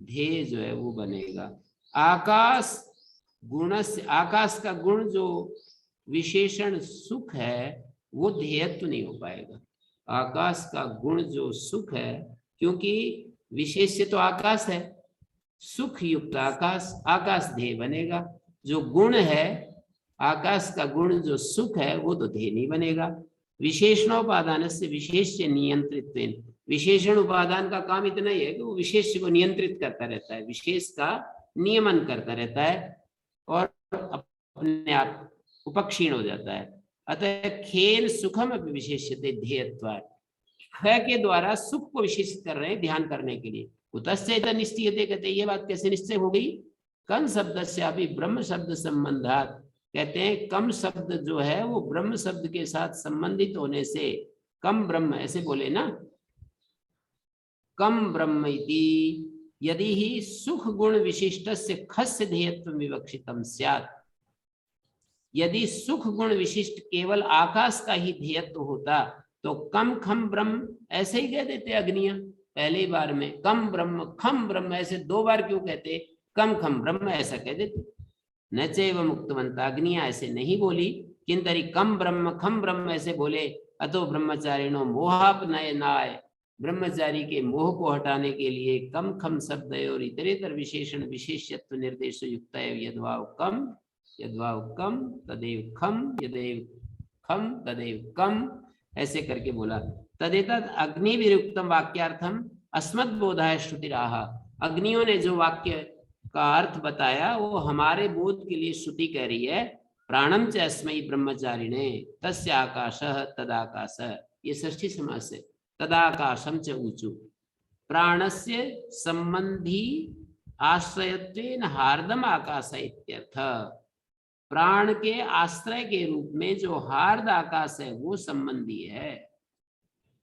ध्येय जो है वो बनेगा। आकाश गुण से, आकाश का गुण जो विशेषण सुख है वो ध्येयत्व नहीं हो पाएगा। आकाश का गुण जो सुख है, क्योंकि विशेष्य तो आकाश है, सुख युक्त आकाश, आकाश ध्येय बनेगा। जो गुण है आकाश का गुण जो सुख है वो तो ध्येय नहीं बनेगा। विशेषणोपादान से विशेष्य नियंत्रित, विशेषण उपादान का काम इतना ही है कि वो विशेष को नियंत्रित करता रहता है, विशेष का नियमन करता रहता है और अपने आप उपक्षीण हो जाता है। अतः खेल सुखम विशेष्यते ध्येयत्वात्, ख के द्वारा सुख को विशेषित कर रहे हैं ध्यान करने के लिए। कुतश्चैत निश्चयते, कहते ये बात कैसे निश्चय हो गई? कम शब्द से अभी ब्रह्म शब्द संबंधात, कहते हैं कम शब्द जो है वो ब्रह्म शब्द के साथ संबंधित होने से, कम ब्रह्म ऐसे बोले ना, कम ब्रह्म इति यदि ही सुख गुण विशिष्ट से खस्य ध्येयत्व विवक्षितम स्यात्। यदि सुख गुण विशिष्ट केवल आकाश का ही ध्येयत्व होता तो कम खम ब्रह्म ऐसे ही कह देते अग्नियां पहली बार में, कम ब्रह्म खम ब्रह्म ऐसे 2 बार क्यों कहते? कम खम ब्रह्म ऐसा कह देते। न चैव मुक्तवंता, अग्नियां ऐसे नहीं बोली, किंतरी कम ब्रह्म खम ब्रह्म ऐसे बोले। अतो ब्रह्मचारिणो मोहापनयनाय, ब्रह्मचारी के मोह को हटाने के लिए कम खम शब्द और इतरेतर विशेषण विशेष्यत्व निर्देश युक्त यद्वाव कम तदेव खम, यदेव खम तदेव कम, ऐसे करके बोला। तदेतद अग्नि विरुक्तम वाक्यार्थम अस्मद् बोधाय श्रुतिराह, अग्नियों ने जो वाक्य का अर्थ बताया वो हमारे बोध के लिए श्रुति कह रही है। प्राणम च अस्मै ब्रह्मचारिणे तस्य आकाशः तदाकाशः, ये षष्ठी समास है। तदाकाशम च ऊचु, प्राणस्य संबंधी आश्रयत्वेन हार्दम आकाश इत्यर्थ, प्राण के आश्रय के रूप में जो हार्द आकाश है वो संबंधी है।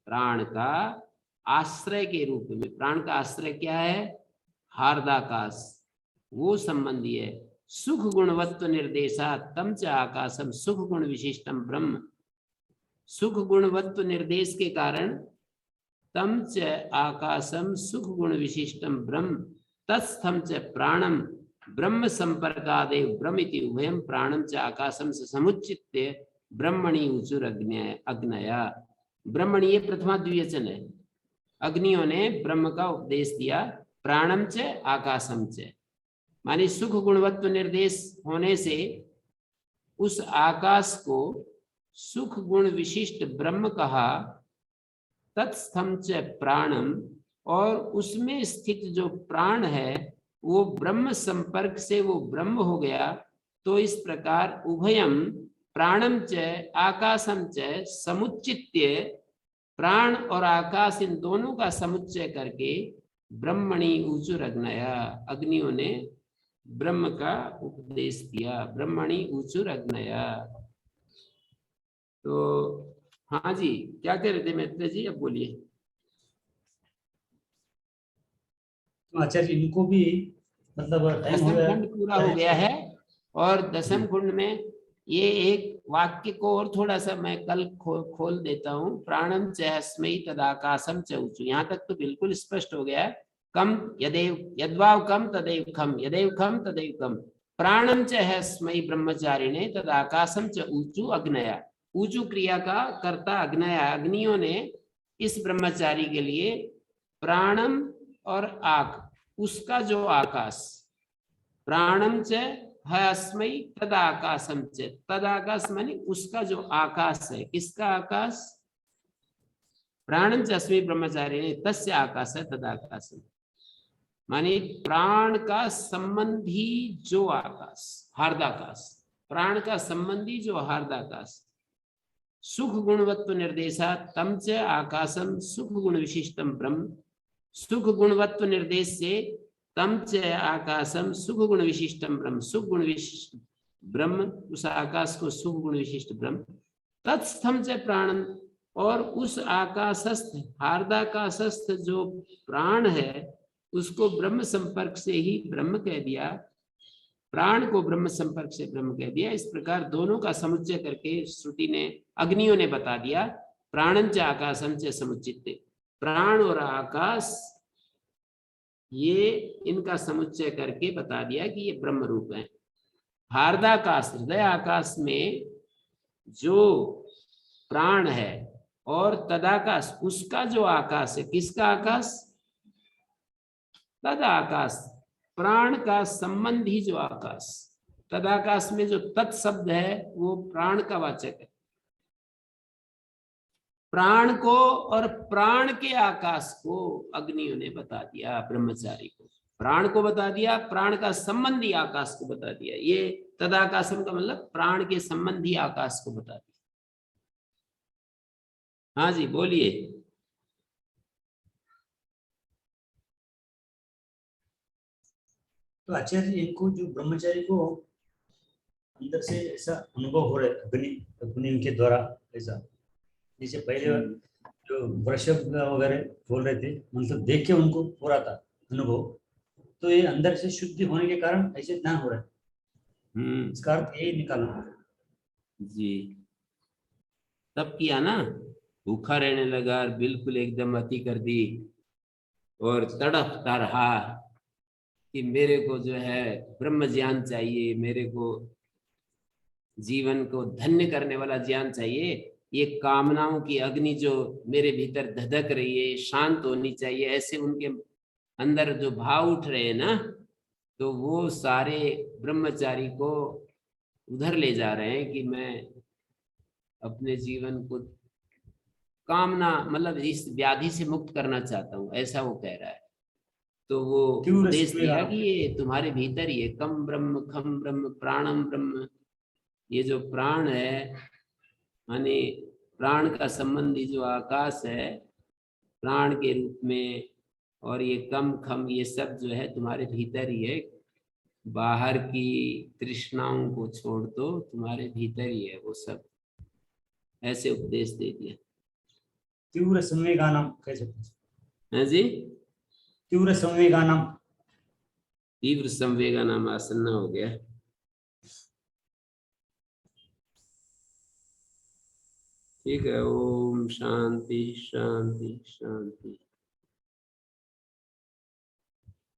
प्राण का आश्रय के रूप में, प्राण का आश्रय क्या है? हार्दाकाश, वो संबंधी है। सुख गुणवत्व निर्देशा तम च आकाशम सुख गुण विशिष्टम ब्रह्म, सुख गुणवत्व निर्देश के कारण तम च आकाशम सुख गुण विशिष्टम ब्रह्म, तत्स्थम च प्राणम ब्रह्म संपर्कादेव ब्रह्मिति उभयम प्राणम च आकाशम से समुच्चित्य ब्रह्मणि उचुर अग्नया। ब्रह्मणि ये प्रथमा द्विवचन है, अग्नियों ने ब्रह्म का उपदेश दिया। प्राणम च आकाशम च, माने सुख गुणवत्व निर्देश होने से उस आकाश को सुख गुण विशिष्ट ब्रह्म कहा। तत्स्थम च प्राणम, और उसमें स्थित जो प्राण है वो ब्रह्म संपर्क से वो ब्रह्म हो गया। तो इस प्रकार उभयम प्राणम च आकाशम च समुच्चित्य, प्राण और आकाश इन दोनों का समुच्चय करके ब्रह्मणि ऊचुर अग्नया, अग्नियों ने ब्रह्म का उपदेश दिया। ब्रह्मणि ऊचुर अग्नया। तो हाँ जी, क्या कह रहे थे मैत्रेय जी, अब बोलिए। तो आचार्य इनको भी मतलब टाइम हो दसम गया, खंड पूरा हो गया है, और दसम खंड में ये एक वाक्य को और थोड़ा सा मैं कल खोल देता हूँ। प्राणम च हस्मै तदाकाशम च ऊचु, यहाँ तक तो बिल्कुल स्पष्ट हो गया है। कम यदेव यद्वाव कम तदेव खम, यदेव खम तदेव कम, प्राणम च हस्मै ब्रह्मचारिणे तदाकाशम च ऊचु अग्नया। ऊचु क्रिया का कर्ता अग्नया, अग्नियों ने इस ब्रह्मचारी के लिए प्राणम और आक, उसका जो आकाश, प्राणम च हस्मै तदाकाशम च, तदाकाश माने उसका जो आकाश है। किसका आकाश? प्राणम च अस्मै ब्रह्मचारिणे तस्य आकाश है तदाकाशम, माने प्राण का संबंधी जो आकाश, हार्दाकाश, प्राण का संबंधी जो हार्दाकाश। सुख गुणवत्व निर्देशा तम च आकाशम सुख गुण विशिष्टम ब्रह्म, सुख गुणवत्व निर्देश से तम च आकाशम सुख गुण विशिष्टम ब्रह्म, सुख गुण विशिष्ट ब्रह्म, उस आकाश को सुख गुण विशिष्ट ब्रह्म। तत्स्थम च प्राणम, और उस आकाशस्थ हार्दाकाशस्थ जो प्राण है उसको ब्रह्म संपर्क से ही ब्रह्म कह दिया, प्राण को ब्रह्म संपर्क से ब्रह्म कह दिया। इस प्रकार दोनों का समुच्चय करके श्रुति ने, अग्नियों ने बता दिया। प्राणं च आकाशं च समुच्चित्ते, प्राण और आकाश ये इनका समुच्चय करके बता दिया कि ये ब्रह्म रूप है। हार्दाकाश हृदय आकाश में जो प्राण है और तदाकाश उसका जो आकाश है, किसका आकाश? तद आकाश, प्राण का संबंधी जो आकाश। तदाकाश में जो तत् शब्द है वो प्राण का वाचक है। प्राण को और प्राण के आकाश को अग्नियों ने बता दिया, ब्रह्मचारी को प्राण को बता दिया, प्राण का संबंधी आकाश को बता दिया। ये तदाकाशम का मतलब प्राण के संबंधी आकाश को बता दिया। हाँ जी बोलिए। तो आचार्य इनको जो ब्रह्मचारी को अंदर से ऐसा अनुभव हो रहा है अग्नि के द्वारा, ऐसा जैसे पहले जो वृषभ वगैरह बोल रहे थे, मतलब देख के उनको हो रहा था अनुभव, तो ये अंदर से शुद्धि होने के कारण ऐसे ज्ञान हो रहा है। इसका अर्थ यही निकालना जी। तब किया ना, भूखा रहने लगा, बिल्कुल एकदम अति कर दी और तड़पता रहा, कि मेरे को जो है ब्रह्म ज्ञान चाहिए, मेरे को जीवन को धन्य करने वाला ज्ञान चाहिए, ये कामनाओं की अग्नि जो मेरे भीतर धधक रही है शांत होनी चाहिए, ऐसे उनके अंदर जो भाव उठ रहे हैं ना, तो वो सारे ब्रह्मचारी को उधर ले जा रहे हैं कि मैं अपने जीवन को कामना मतलब इस व्याधि से मुक्त करना चाहता हूँ, ऐसा वो कह रहा है। तो वो तीव्र उपदेश दिया संवेदना। कि ये तुम्हारे भीतर ही है, कम ब्रह्म खम ब्रह्म प्राणम ब्रह्म। ये जो प्राण है माने प्राण का संबंधी जो आकाश है प्राण के रूप में, और ये कम खम ये सब जो है तुम्हारे भीतर ही है, बाहर की तृष्णाओं को छोड़ दो, तुम्हारे भीतर ही है वो सब, ऐसे उपदेश दे दिया। तीव्र संवेगानाम कह सकते हैं। है जी, तीव्र संवेगानाम। तीव्र संवेगा नाम आसन्न हो गया। ठीक है, ओम शांति शांति शांति।